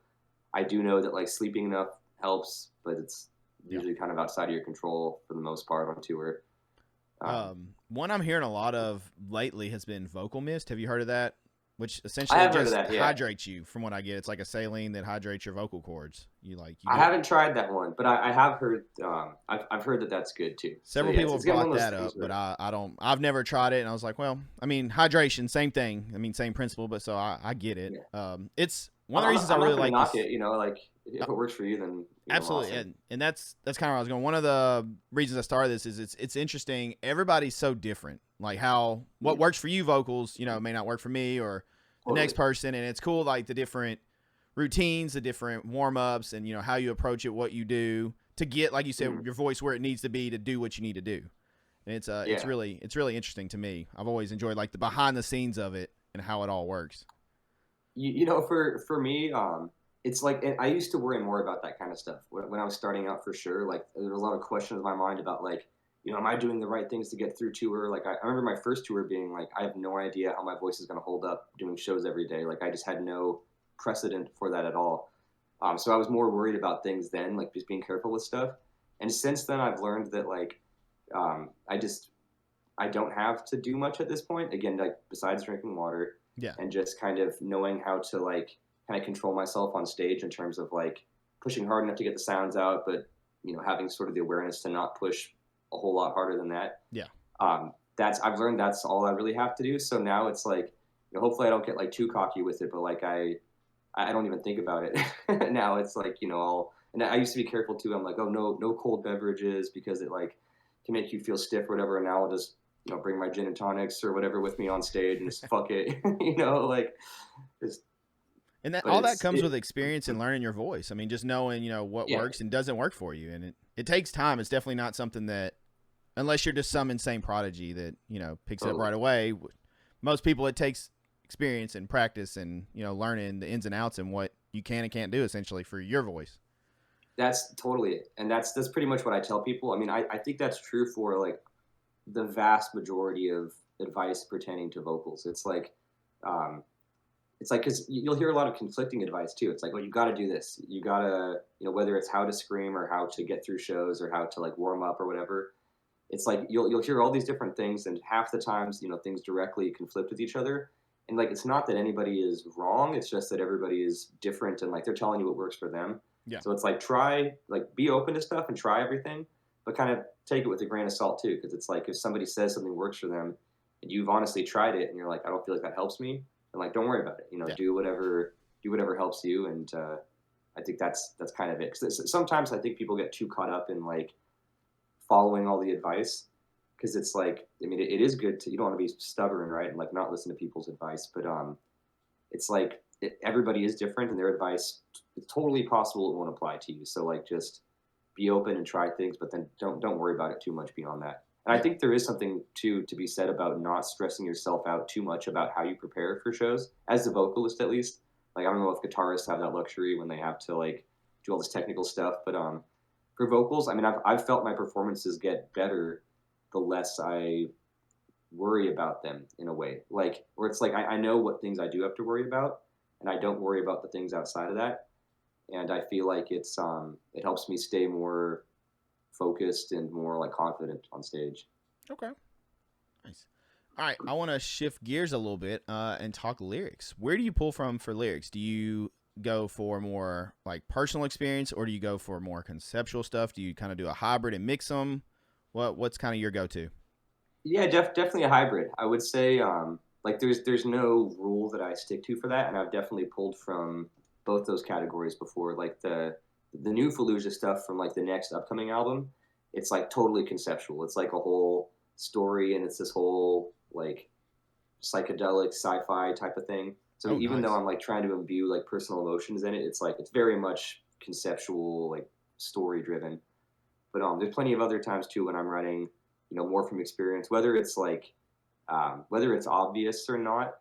I do know that like sleeping enough helps, but it's Yeah. usually kind of outside of your control for the most part on tour. Um, One I'm hearing a lot of lately has been vocal mist. Have you heard of that? Which I essentially have heard of just that. Yeah, hydrates you. From what I get, it's like a saline that hydrates your vocal cords. You I do it. haven't tried that one, but I have heard. I've heard that that's good too. So Several yeah, people it's have getting one brought of those that things up, but where I don't. I've never tried it, and I was like, well, I mean, hydration, same thing. I mean, same principle, but so I get it. yeah, It's one of the reasons I I'm really not gonna like knock this. it. Like if it works for you, then Absolutely, awesome. and that's kind of where I was going. One of the reasons I started this is it's interesting. Everybody's so different. Like how what Yeah, works for you vocals, may not work for me or the next totally. person, and it's cool like the different routines, the different warm ups, and how you approach it, what you do to get, like you said, Mhm. your voice where it needs to be to do what you need to do. And Yeah. it's really interesting to me. I've always enjoyed like the behind the scenes of it and how it all works. For me, it's like and I used to worry more about that kind of stuff when I was starting out for sure. Like there was a lot of questions in my mind about like, am I doing the right things to get through tour? Like I remember my first tour being like, I have no idea how my voice is going to hold up doing shows every day. Like I just had no precedent for that at all. So I was more worried about things then, like just being careful with stuff. And since then, I've learned that like I just I don't have to do much at this point. Again, like besides drinking water Yeah. and just kind of knowing how to like kind of control myself on stage in terms of like pushing hard enough to get the sounds out, but having sort of the awareness to not push a whole lot harder than that. Yeah. That's I've learned that's all I really have to do. So now it's like, hopefully I don't get like too cocky with it, but like I don't even think about it. Now it's like, and I used to be careful too. I'm like, oh no cold beverages because it like can make you feel stiff or whatever. And now I'll just bring my gin and tonics or whatever with me on stage and just fuck it, like just. And that But all that it's comes it. with experience and learning your voice. I mean, just knowing, what Yeah, works and doesn't work for you. And it takes time. It's definitely not something that, unless you're just some insane prodigy that, picks it up totally. right away. Most people, it takes experience and practice and, learning the ins and outs and what you can and can't do essentially for your voice. That's totally it, and that's pretty much what I tell people. I mean, I think that's true for like the vast majority of advice pertaining to vocals. Um, it's like because you'll hear a lot of conflicting advice too. It's like, well, you got to do this. You got to, whether it's how to scream or how to get through shows or how to like warm up or whatever. It's like you'll hear all these different things, and half the times, things directly conflict with each other. And like, it's not that anybody is wrong. It's just that everybody is different, and like they're telling you what works for them. Yeah. So it's like like be open to stuff and try everything, but kind of take it with a grain of salt too, because it's like if somebody says something works for them, and you've honestly tried it, and you're like, I don't feel like that helps me, and like, don't worry about it. Yeah. Do whatever helps you, and I think that's kind of it. Because sometimes I think people get too caught up in like following all the advice because it's like I mean it is good to you don't want to be stubborn right and like not listen to people's advice but it's like everybody is different and their advice it's totally possible it won't apply to you so like just be open and try things but then don't worry about it too much beyond that and I Yeah. think there is something to be said about not stressing yourself out too much about how you prepare for shows as a vocalist at least like I don't know if guitarists have that luxury when they have to like do all this technical stuff but for vocals, I mean, I've felt my performances get better the less I worry about them in a way. Like, where it's like I know what things I do have to worry about, and I don't worry about the things outside of that. And I feel like it helps me stay more focused and more like confident on stage. Okay. Nice. All right. I want to shift gears a little bit and talk lyrics. Where do you pull from for lyrics? Do you go for more like personal experience or do you go for more conceptual stuff? Do you kind of do a hybrid and mix them? What's kind of your go-to? Yeah, definitely a hybrid. I would say like there's no rule that I stick to for that, and I've definitely pulled from both those categories before. Like the new Fallujah stuff from like the next upcoming album, it's like totally conceptual. It's like a whole story, and it's this whole like psychedelic sci-fi type of thing. So Oh, even though nice. I'm like trying to imbue like personal emotions in it, it's like it's very much conceptual, like story driven. But there's plenty of other times too when I'm writing, more from experience, whether it's like whether it's obvious or not,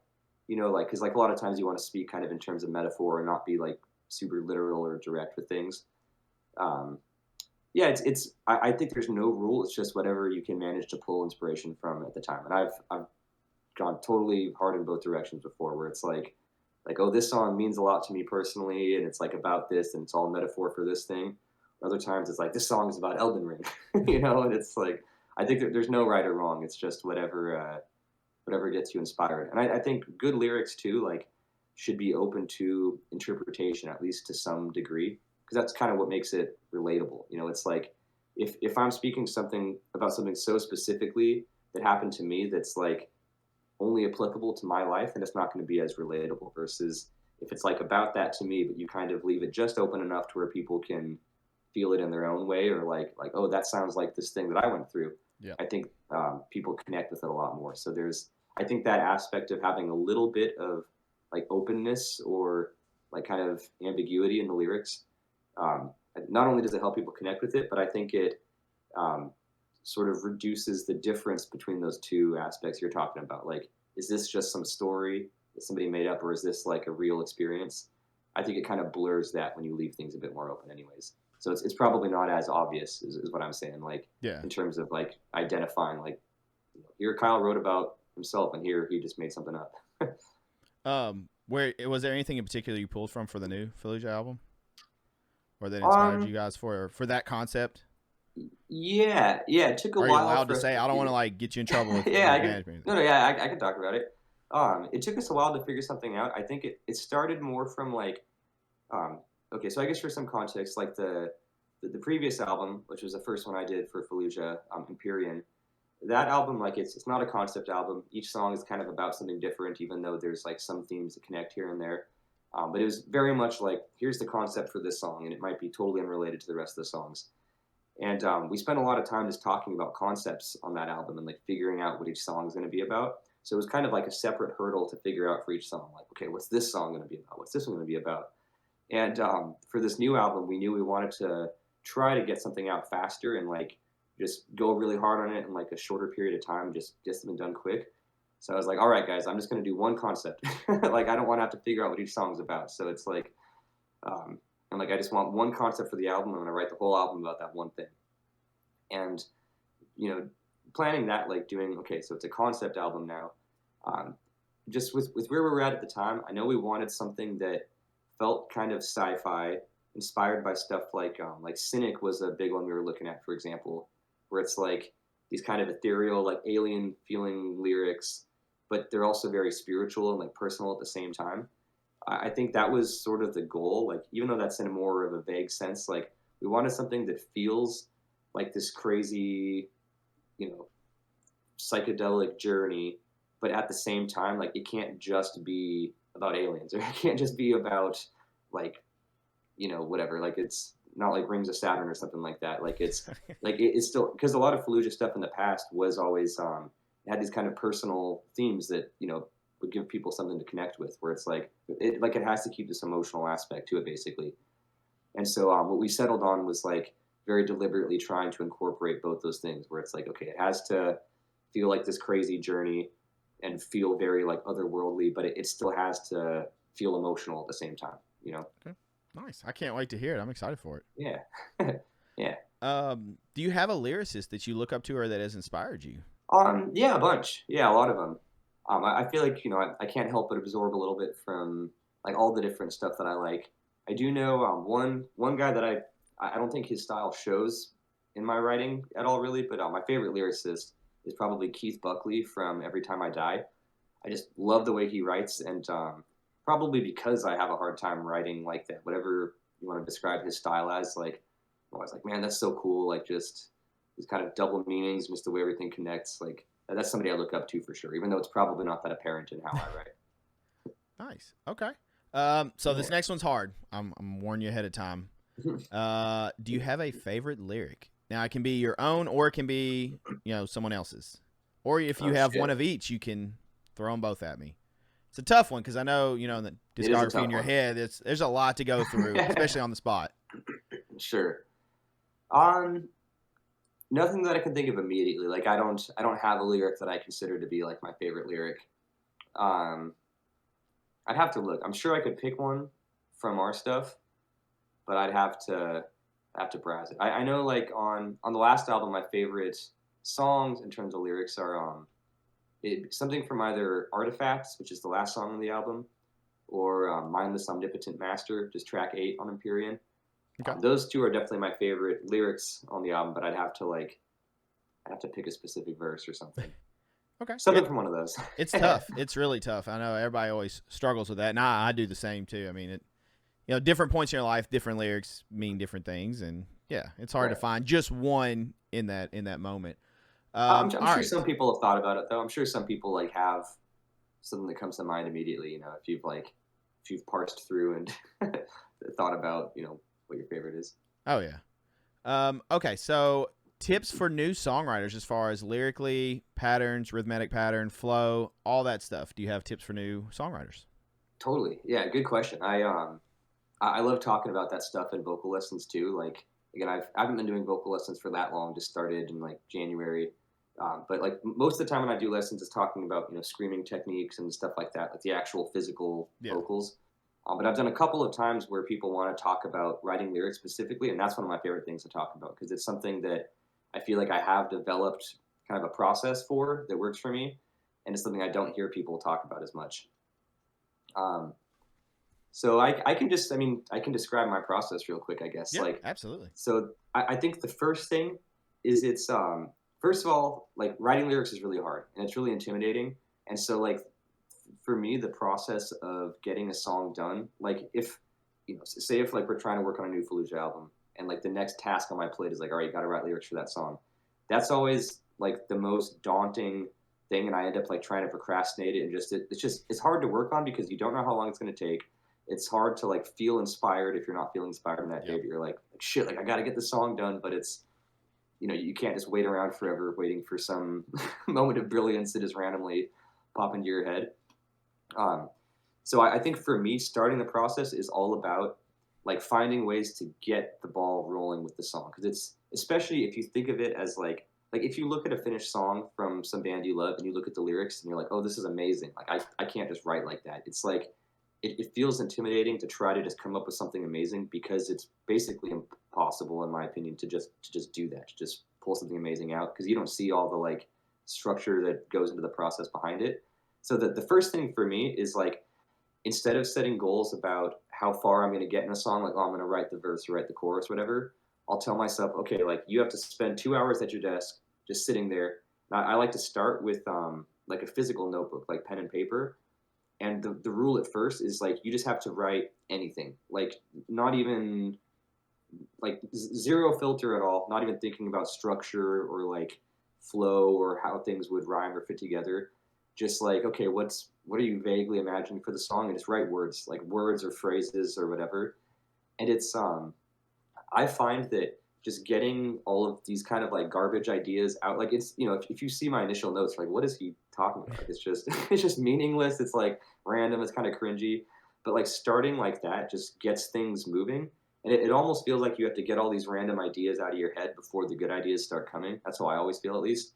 like because like a lot of times you want to speak kind of in terms of metaphor and not be like super literal or direct with things. Um, yeah, I think there's no rule. It's just whatever you can manage to pull inspiration from at the time. And I've gone totally hard in both directions before, where it's like oh, this song means a lot to me personally, and it's like about this, and it's all metaphor for this thing. Other times it's like this song is about Elden Ring, and it's like I think that there's no right or wrong. It's just whatever gets you inspired. And I think good lyrics too, like should be open to interpretation at least to some degree, because that's kind of what makes it relatable. It's like if I'm speaking something about something so specifically that happened to me that's like only applicable to my life, and it's not going to be as relatable. Versus if it's like about that to me, but you kind of leave it just open enough to where people can feel it in their own way, or like oh, that sounds like this thing that I went through. Yeah. I think people connect with it a lot more. So I think that aspect of having a little bit of like openness or like kind of ambiguity in the lyrics, um, not only does it help people connect with it, but I think it um, sort of reduces the difference between those two aspects you're talking about. Like, is this just some story that somebody made up, or is this like a real experience? I think it kind of blurs that when you leave things a bit more open, anyways. So it's probably not as obvious, is what I'm saying. Like, Yeah. in terms of like identifying, like, here Kyle wrote about himself, and here he just made something up. Where was there anything in particular you pulled from for the new Fallujah album, or that inspired um, you guys for that concept? yeah. It took a Are you while allowed to for us say? to I don't want figure. to like get you in trouble with Yeah, I can. management. No, yeah, I can talk about it. It took us a while to figure something out. I think it started more from like, um, okay, so I guess for some context, like the previous album, which was the first one I did for Fallujah, Empyrean, that album, like it's not a concept album. Each song is kind of about something different, even though there's like some themes that connect here and there. But it was very much like, here's the concept for this song, and it might be totally unrelated to the rest of the songs. And we spent a lot of time just talking about concepts on that album and like figuring out what each song is going to be about. So it was kind of like a separate hurdle to figure out for each song. Like, okay, what's this song going to be about? What's this one going to be about? And for this new album, we knew we wanted to try to get something out faster and like just go really hard on it in like a shorter period of time, just get something done quick. So I was like, all right, guys, I'm just going to do one concept. Like, I don't want to have to figure out what each song's about. So it's like, um, I'm like, I just want one concept for the album. I'm going to write the whole album about that one thing. And, you know, planning that, like doing, okay, so it's a concept album now. Um, just with where we were at the time, I know we wanted something that felt kind of sci-fi, inspired by stuff like Cynic was a big one we were looking at, for example, where it's like these kind of ethereal, like alien feeling lyrics, but they're also very spiritual and like personal at the same time. I think that was sort of the goal. Like, even though that's in a more of a vague sense, like we wanted something that feels like this crazy, you know, psychedelic journey, but at the same time, like it can't just be about aliens, or it can't just be about like, whatever. Like, it's not like Rings of Saturn or something like that. Like, it's like it's still, because a lot of Fallujah stuff in the past was always it had these kind of personal themes that would give people something to connect with. Where it's like it has to keep this emotional aspect to it, basically. And so what we settled on was like very deliberately trying to incorporate both those things. Where it's like, okay, it has to feel like this crazy journey and feel very like otherworldly, but it still has to feel emotional at the same time. Okay. Nice. I can't wait to hear it. I'm excited for it. Yeah. Yeah. Do you have a lyricist that you look up to or that has inspired you? Yeah, a bunch. Yeah, a lot of them. I feel like I can't help but absorb a little bit from like all the different stuff that I like. I do know one guy that I don't think his style shows in my writing at all, really. But my favorite lyricist is probably Keith Buckley from Every Time I Die. I just love the way he writes, and probably because I have a hard time writing like that. Whatever you want to describe his style as, like, I was like, man, that's so cool. Like, just these kind of double meanings, just the way everything connects. Like, that's somebody I look up to for sure, even though it's probably not that apparent in how I write. Nice. Okay. So this next one's hard. I'm warning you ahead of time. Do you have a favorite lyric? Now, it can be your own, or it can be someone else's. Or if you have one of each, you can throw them both at me. It's a tough one because I know, in the It is a discography tough in your one. head, there's a lot to go through, especially on the spot. Sure. Nothing that I can think of immediately. Like I don't have a lyric that I consider to be like my favorite lyric. Um, I'd have to look. I'm sure I could pick one from our stuff, but I'd have to browse it. I know like on the last album, my favorite songs in terms of lyrics are something from either Artifacts, which is the last song on the album, or Mindless Omnipotent Master, just track 8 on Empyrean. Okay. Those two are definitely my favorite lyrics on the album, but I'd have to pick a specific verse or something. Okay. Something from one of those. It's tough. It's really tough. I know everybody always struggles with that, and I do the same too. I mean, different points in your life, different lyrics mean different things, and yeah, it's hard to find just one in that moment. I'm All sure right. some people have thought about it though. I'm sure some people like have something that comes to mind immediately. If you've parsed through and thought about what your favorite is. Oh yeah. Okay, so tips for new songwriters as far as lyrically, patterns, rhythmic pattern, flow, all that stuff. Do you have tips for new songwriters? Totally. Yeah, good question. I love talking about that stuff in vocal lessons too. Like again, I haven't been doing vocal lessons for that long. Just started in like January. But like most of the time when I do lessons, it's talking about screaming techniques and stuff like that, like the actual physical vocals. But I've done a couple of times where people want to talk about writing lyrics specifically, and that's one of my favorite things to talk about because it's something that I feel like I have developed kind of a process for that works for me, and it's something I don't hear people talk about as much. Um, so I can just, I can describe my process real quick, I guess. Yeah, absolutely. So I think the first thing is first of all, like writing lyrics is really hard and it's really intimidating. And so like for me, the process of getting a song done, like if, say if like we're trying to work on a new Fallujah album and like the next task on my plate is like, all right, you got to write lyrics for that song. That's always like the most daunting thing. And I end up like trying to procrastinate it and it's hard to work on because you don't know how long it's going to take. It's hard to like feel inspired if you're not feeling inspired in that day, but you're like shit, like I got to get the song done, but it's, you can't just wait around forever waiting for some moment of brilliance that just randomly pop into your head. So I think for me, starting the process is all about like finding ways to get the ball rolling with the song. Cause it's, especially if you think of it as like if you look at a finished song from some band you love and you look at the lyrics and you're like, oh, this is amazing. Like I can't just write like that. It's like, it feels intimidating to try to just come up with something amazing because it's basically impossible, in my opinion, to just do that, to just pull something amazing out because you don't see all the like structure that goes into the process behind it. So the first thing for me is like instead of setting goals about how far I'm going to get in a song, like oh, I'm going to write the verse or write the chorus, whatever, I'll tell myself, okay, like you have to spend 2 hours at your desk just sitting there. Now, I like to start with like a physical notebook, like pen and paper. And the rule at first is like you just have to write anything, like not even like zero filter at all, not even thinking about structure or like flow or how things would rhyme or fit together. Just like, okay, what are you vaguely imagining for the song? And just write words, like words or phrases or whatever. And it's I find that just getting all of these kind of like garbage ideas out, like it's if you see my initial notes, like what is he talking about? It's just it's just meaningless. It's like random. It's kind of cringy, but like starting like that just gets things moving, and it almost feels like you have to get all these random ideas out of your head before the good ideas start coming. That's how I always feel, at least.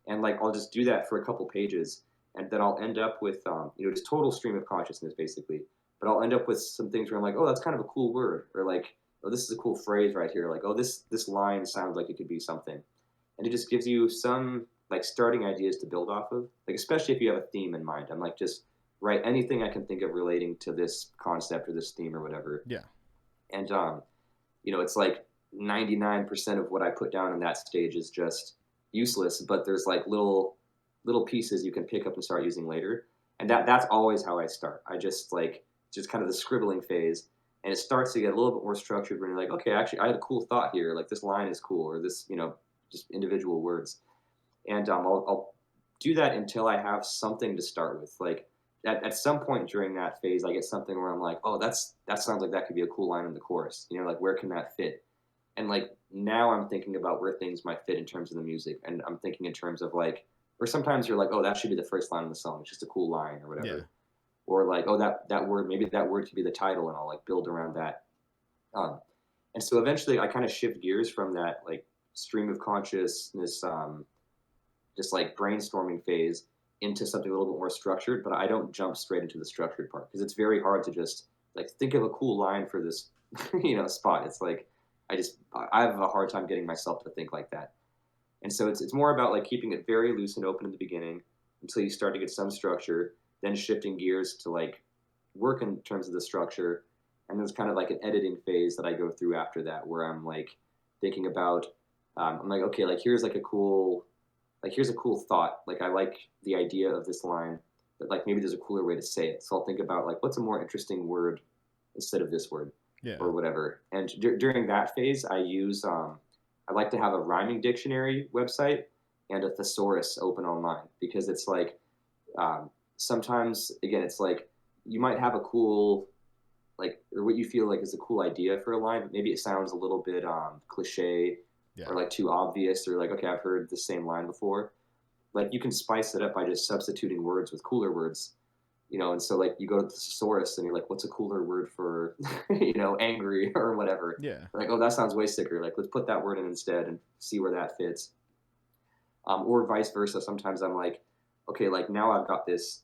And like I'll just do that for a couple pages, and then I'll end up with just total stream of consciousness basically. But I'll end up with some things where I'm like, oh, that's kind of a cool word, or like, oh, this is a cool phrase right here. Like, oh, this line sounds like it could be something. And it just gives you some like starting ideas to build off of. Like, especially if you have a theme in mind. I'm like, just write anything I can think of relating to this concept or this theme or whatever. Yeah. And, it's like 99% of what I put down in that stage is just useless, but there's like little pieces you can pick up and start using later. And that's always how I start. I just kind of the scribbling phase. And it starts to get a little bit more structured when you're like, okay, actually, I had a cool thought here. Like this line is cool, or this, just individual words. And I'll do that until I have something to start with. Like at some point during that phase, I get something where I'm like, oh, that sounds like that could be a cool line in the chorus. Like where can that fit? And like now I'm thinking about where things might fit in terms of the music. And I'm thinking in terms of like, or sometimes you're like, oh, that should be the first line of the song. It's just a cool line or whatever. or like, oh, that word, maybe that word could be the title, and I'll like build around that. Um, and so eventually I kind of shift gears from that like stream of consciousness, just like brainstorming phase into something a little bit more structured, but I don't jump straight into the structured part because it's very hard to just like think of a cool line for this, spot. It's like I have a hard time getting myself to think like that. And so it's more about like keeping it very loose and open in the beginning until you start to get some structure, then shifting gears to like work in terms of the structure. And there's kind of like an editing phase that I go through after that where I'm like thinking about, I'm like, okay, like here's a cool thought. Like I like the idea of this line, but like maybe there's a cooler way to say it. So I'll think about like what's a more interesting word instead of this word Yeah. or whatever. And during that phase, I like to have a rhyming dictionary website and a thesaurus open online because it's like sometimes again it's like you might have a cool like or what you feel like is a cool idea for a line, but maybe it sounds a little bit cliche Yeah. or like too obvious or like okay I've heard the same line before. Like you can spice it up by just substituting words with cooler words, and so like you go to the thesaurus and you're like what's a cooler word for angry or whatever. Yeah. Like oh that sounds way sicker, like let's put that word in instead and see where that fits. Or vice versa. Sometimes I'm like, okay, like now I've got this,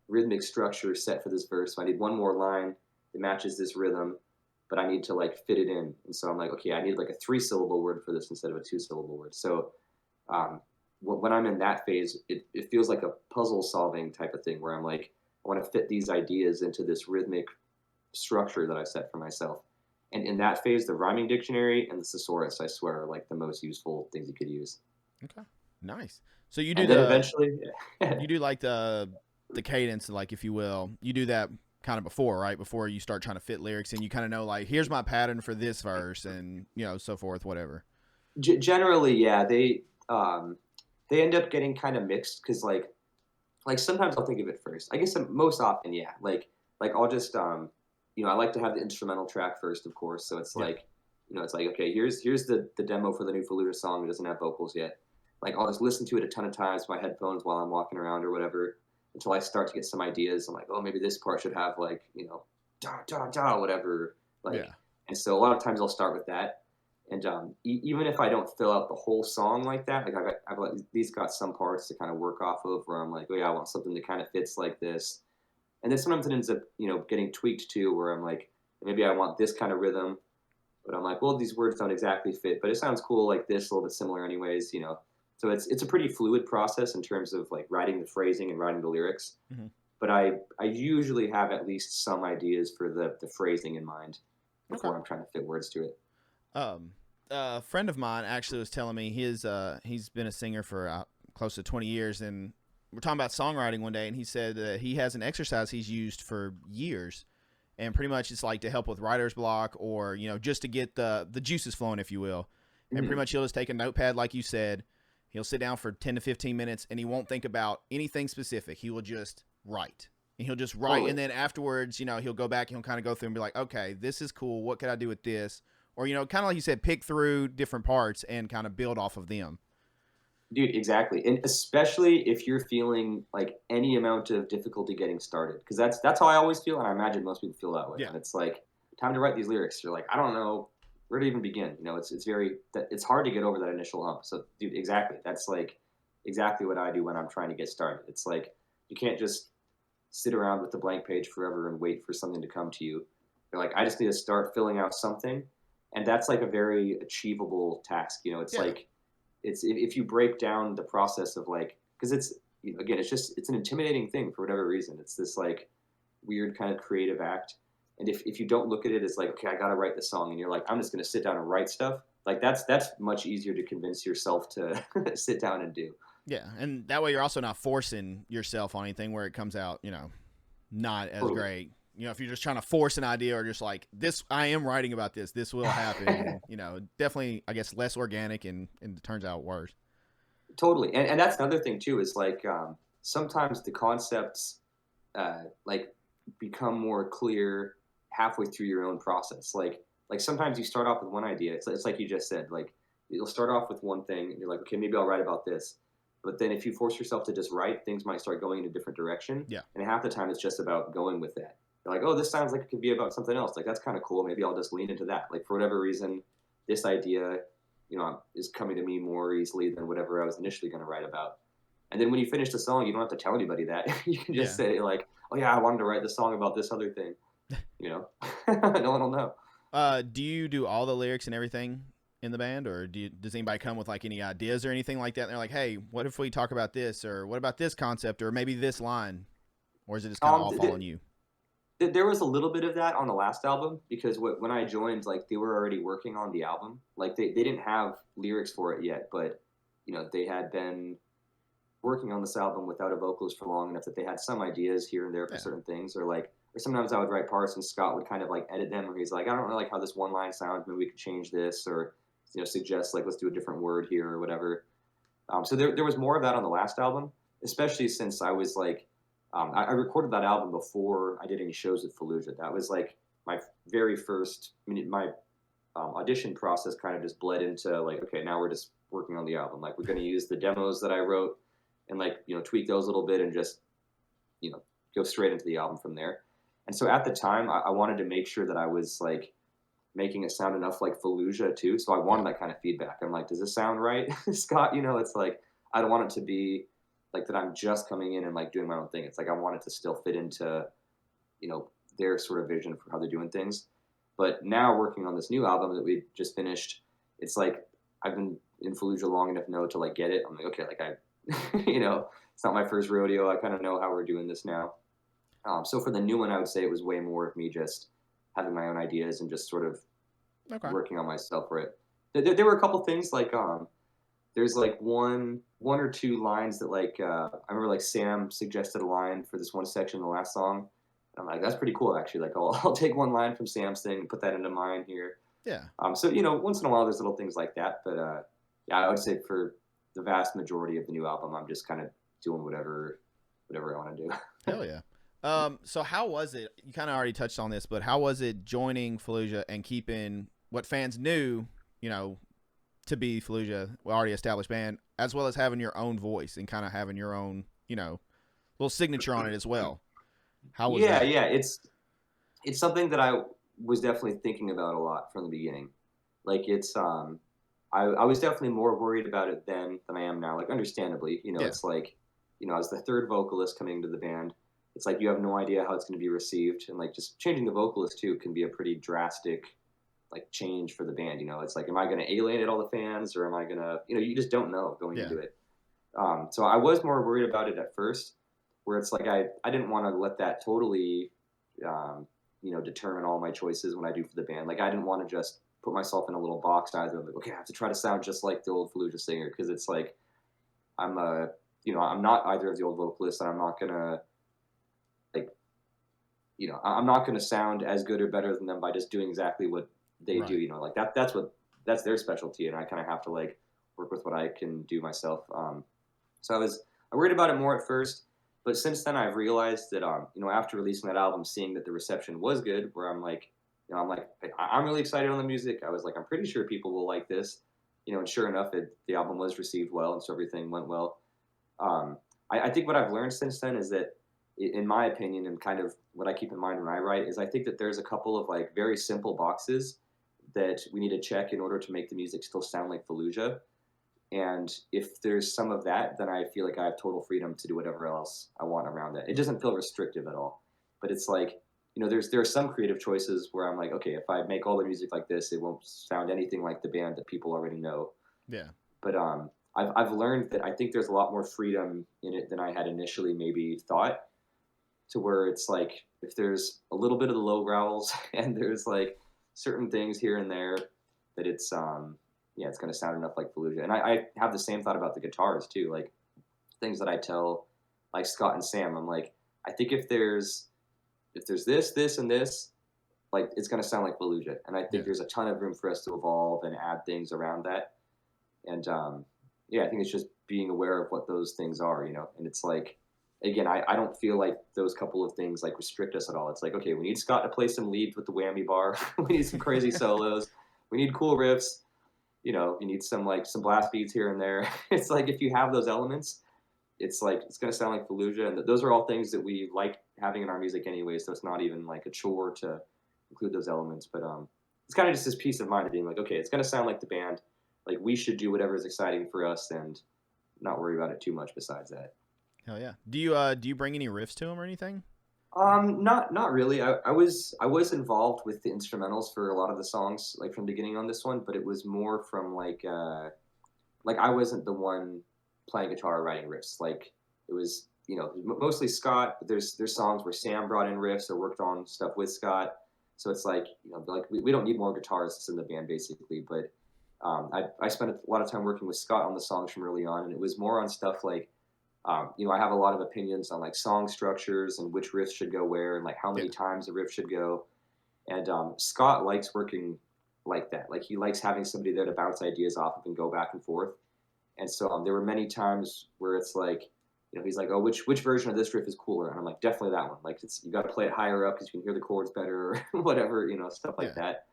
rhythmic structure set for this verse. So I need one more line that matches this rhythm, but I need to like fit it in. And so I'm like, okay, I need like a 3-syllable word for this instead of a 2-syllable word. So when I'm in that phase, it feels like a puzzle solving type of thing where I'm like, I want to fit these ideas into this rhythmic structure that I set for myself. And in that phase, the rhyming dictionary and the thesaurus, I swear, are like the most useful things you could use. Okay. Nice. So you do And then eventually, you do like the cadence, like if you will, you do that kind of before, right? Before you start trying to fit lyrics and you kind of know like here's my pattern for this verse and so forth, whatever. generally, yeah, they end up getting kind of mixed because like sometimes I'll think of it first. I guess most often, yeah. Like I'll just I like to have the instrumental track first, of course. So it's Yeah. like it's like okay, here's the demo for the new Fallujah song. It doesn't have vocals yet. Like I'll just listen to it a ton of times with my headphones while I'm walking around or whatever until I start to get some ideas. I'm like, oh, maybe this part should have like da da da whatever. Like, Yeah. and so a lot of times I'll start with that. And even if I don't fill out the whole song like that, like I've at least got some parts to kind of work off of where I'm like, oh yeah, I want something that kind of fits like this. And then sometimes it ends up, getting tweaked too, where I'm like, maybe I want this kind of rhythm, but I'm like, well, these words don't exactly fit, but it sounds cool like this, a little bit similar anyways. So it's a pretty fluid process in terms of like writing the phrasing and writing the lyrics. Mm-hmm. But I usually have at least some ideas for the phrasing in mind before I'm trying to fit words to it. A friend of mine actually was telling me he's been a singer for close to 20 years, and we're talking about songwriting one day, and he said that he has an exercise he's used for years, and pretty much it's like to help with writer's block or just to get the juices flowing, if you will. And pretty much he'll just take a notepad, like you said. He'll sit down for 10 to 15 minutes, and he won't think about anything specific. He will just write. And he'll just write, and then afterwards, he'll go back and he'll kind of go through and be like, okay, this is cool. What could I do with this? Or, kind of like you said, pick through different parts and kind of build off of them. Dude, exactly. And especially if you're feeling like any amount of difficulty getting started. Because that's how I always feel, and I imagine most people feel that way. Yeah. And it's like, time to write these lyrics. You're like, I don't know where to even begin. It's hard to get over that initial hump. So, dude, exactly. That's like exactly what I do when I'm trying to get started. It's like, you can't just sit around with the blank page forever and wait for something to come to you. You're like, I just need to start filling out something. And that's like a very achievable task. It's like, it's if you break down the process of like, because it's, again, it's an intimidating thing for whatever reason. It's this like weird kind of creative act. And if you don't look at it as like, okay, I got to write the song, and you're like, I'm just going to sit down and write stuff. Like that's much easier to convince yourself to sit down and do. Yeah. And that way you're also not forcing yourself on anything where it comes out, not as great. If you're just trying to force an idea or just like this, I am writing about this will happen. Definitely, I guess, less organic and it turns out worse. Totally. And that's another thing too, is like, sometimes the concepts, like become more clear halfway through your own process. Like sometimes you start off with one idea. It's like you just said, like you'll start off with one thing and you're like, okay, maybe I'll write about this. But then if you force yourself to just write, things might start going in a different direction. Yeah. And half the time it's just about going with that. You're like, oh, this sounds like it could be about something else. Like, that's kind of cool. Maybe I'll just lean into that. Like, for whatever reason, this idea, is coming to me more easily than whatever I was initially going to write about. And then when you finish the song, you don't have to tell anybody that. You can just say, like, oh, yeah, I wanted to write the song about this other thing. No one will know. Do you do all the lyrics and everything in the band, or does anybody come with like any ideas or anything like that? And they're like, hey, what if we talk about this, or what about this concept, or maybe this line, or is it just kind of all fall on you? There was a little bit of that on the last album, because when I joined, like, they were already working on the album. Like, they didn't have lyrics for it yet, but they had been working on this album without a vocalist for long enough that they had some ideas here and there for certain things, or sometimes I would write parts and Scott would kind of like edit them, or he's like, I don't really like how this one line sounds, maybe we could change this, or suggest like, let's do a different word here or whatever. So there was more of that on the last album, especially since I was like, I recorded that album before I did any shows with Fallujah. That was like my very first, my audition process kind of just bled into like, okay, now we're just working on the album. Like, we're going to use the demos that I wrote and like, tweak those a little bit and just, go straight into the album from there. And so at the time, I wanted to make sure that I was like making it sound enough like Fallujah too. So I wanted that kind of feedback. I'm like, does this sound right, Scott? It's like, I don't want it to be like that I'm just coming in and like doing my own thing. It's like I want it to still fit into, their sort of vision for how they're doing things. But now working on this new album that we just finished, it's like I've been in Fallujah long enough now to like get it. I'm like, okay, like I, it's not my first rodeo. I kind of know how we're doing this now. So for the new one, I would say it was way more of me just having my own ideas and just sort of working on myself for it. There were a couple things like there's like one or two lines that like I remember like Sam suggested a line for this one section in the last song. I'm like, that's pretty cool actually. Like I'll take one line from Sam's thing and put that into mine here. Yeah. So once in a while there's little things like that, but yeah, I would say for the vast majority of the new album, I'm just kind of doing whatever I want to do. Hell yeah. So how was it? You kind of already touched on this, but how was it joining Fallujah and keeping what fans knew, to be Fallujah, already established band, as well as having your own voice and kind of having your own, little signature on it as well? How was that? Yeah. It's something that I was definitely thinking about a lot from the beginning. Like it's, I was definitely more worried about it then than I am now. Like, understandably, it's like, as the third vocalist coming to the band, it's like you have no idea how it's going to be received, and like just changing the vocalist too can be a pretty drastic like change for the band. It's like, am I going to alienate all the fans, or am I going to, you just don't know going into it. So I was more worried about it at first, where it's like I didn't want to let that totally, determine all my choices when I do for the band. Like I didn't want to just put myself in a little box either. Like, okay, I have to try to sound just like the old Fallujah singer, because it's like I'm I'm not either of the old vocalists, and I'm not gonna I'm not going to sound as good or better than them by just doing exactly what they do. Like that's their specialty, and I kind of have to like work with what I can do myself. So I worried about it more at first, but since then I've realized that after releasing that album, seeing that the reception was good, where I'm like, I'm really excited on the music. I was like, I'm pretty sure people will like this, and sure enough, the album was received well, and so everything went well. I think what I've learned since then is that, in my opinion, and kind of what I keep in mind when I write, is I think that there's a couple of like very simple boxes that we need to check in order to make the music still sound like Fallujah. And if there's some of that, then I feel like I have total freedom to do whatever else I want around that. It doesn't feel restrictive at all. But it's like, there are some creative choices where I'm like, okay, if I make all the music like this, it won't sound anything like the band that people already know. Yeah. But I've learned that I think there's a lot more freedom in it than I had initially maybe thought. To where it's like, if there's a little bit of the low growls and there's like certain things here and there, that it's it's going to sound enough like Fallujah. And I have the same thought about the guitars too, like things that I tell like Scott and Sam. I'm like, I think if there's this and this, like it's going to sound like Fallujah. And I think there's a ton of room for us to evolve and add things around that. And I think it's just being aware of what those things are, and it's like, again, I don't feel like those couple of things like restrict us at all. It's like, okay, we need Scott to play some leads with the whammy bar. We need some crazy solos. We need cool riffs. you need some blast beats here and there. It's like if you have those elements, it's like it's gonna sound like Fallujah, and those are all things that we like having in our music anyway. So it's not even like a chore to include those elements. But it's kind of just this peace of mind of being like, okay, it's gonna sound like the band. Like we should do whatever is exciting for us and not worry about it too much. Besides that, Hell yeah. Do you bring any riffs to them or anything? not really. I was involved with the instrumentals for a lot of the songs, like from the beginning on this one, but it was more from like I wasn't the one playing guitar or writing riffs. Like it was, mostly Scott. But there's songs where Sam brought in riffs or worked on stuff with Scott. So it's like like we don't need more guitarists in the band basically. But I spent a lot of time working with Scott on the songs from early on, and it was more on stuff like. I have a lot of opinions on like song structures and which riffs should go where and like how many Yeah. times a riff should go. And Scott likes working like that. Like he likes having somebody there to bounce ideas off of and go back and forth. And so there were many times where it's like, he's like, oh, which version of this riff is cooler? And I'm like, definitely that one. Like you got to play it higher up because you can hear the chords better or whatever, stuff like Yeah. that.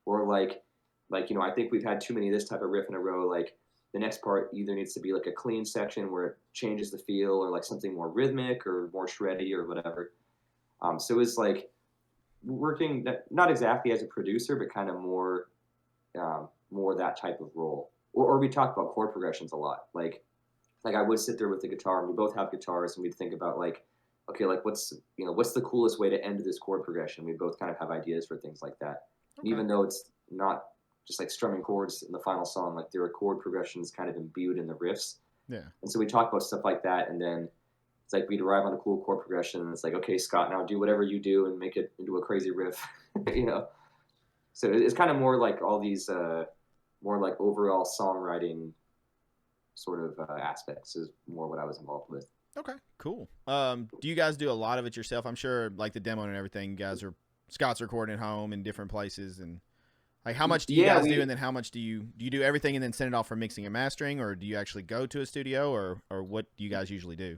Or I think we've had too many of this type of riff in a row. Like the next part either needs to be like a clean section where it changes the feel, or like something more rhythmic or more shreddy or whatever. So it was like working not exactly as a producer, but kind of more that type of role. Or we talked about chord progressions a lot. Like I would sit there with the guitar, and we both have guitars, and we'd think about like, okay, like what's the coolest way to end this chord progression? We both kind of have ideas for things like that. And Okay. even though it's not just like strumming chords in the final song, like there are chord progressions kind of imbued in the riffs. Yeah. And so we talk about stuff like that, and then it's like we'd arrive on a cool chord progression, and it's like, okay, Scott, now do whatever you do and make it into a crazy riff, you know. So it's kind of more like all these more like overall songwriting sort of aspects is more what I was involved with. Okay. Cool. Do you guys do a lot of it yourself? I'm sure like the demo and everything, you guys are Scott's recording at home in different places, and like how much do you Yeah, guys do, we and then how much do you do everything and then send it off for mixing and mastering, or do you actually go to a studio, or what do you guys usually do?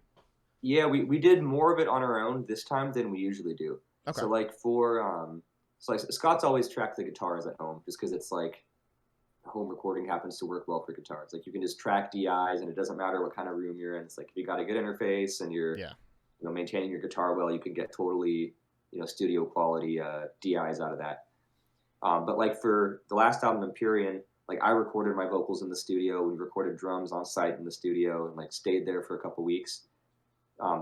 we did more of it on our own this time than we usually do. Okay. So like so like Scott's always tracked the guitars at home just because it's like home recording happens to work well for guitars. Like you can just track DIs and it doesn't matter what kind of room you're in. It's like if you got a good interface and you're Yeah. maintaining your guitar well, you can get totally studio quality DIs out of that. But like for the last album Empyrean, like I recorded my vocals in the studio. We recorded drums on site in the studio and like stayed there for a couple weeks.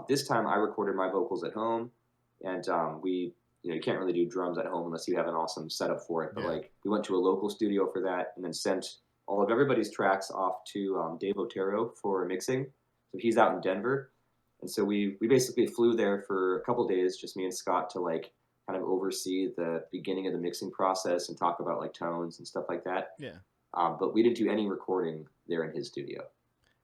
This time I recorded my vocals at home, and we you can't really do drums at home unless you have an awesome setup for it. But Yeah. like we went to a local studio for that, and then sent all of everybody's tracks off to Dave Otero for mixing. So he's out in Denver, and so we basically flew there for a couple days, just me and Scott, to like kind of oversee the beginning of the mixing process and talk about like tones and stuff like that. Yeah. But we didn't do any recording there in his studio.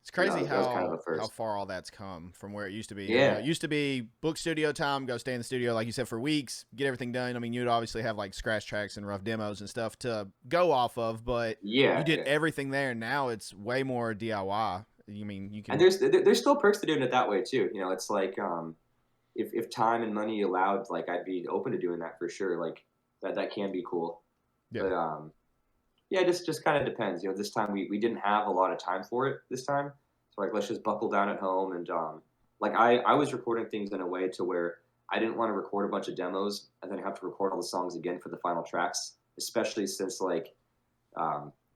It's So crazy that was kind of a how first. far all that's come from where it used to be. Yeah, It used to be book studio time, go stay in the studio, like you said, for weeks, get everything done. I mean, you'd obviously have like scratch tracks and rough demos and stuff to go off of, but you yeah, did yeah. everything there. Now it's way more DIY. You mean you And can? there's still perks to doing it that way too. It's like if time and money allowed, like I'd be open to doing that for sure. Like that can be cool. Yeah. But yeah, just kind of depends. This time we didn't have a lot of time for it this time, so like let's just buckle down at home and like I was recording things in a way to where I didn't want to record a bunch of demos and then have to record all the songs again for the final tracks, especially since like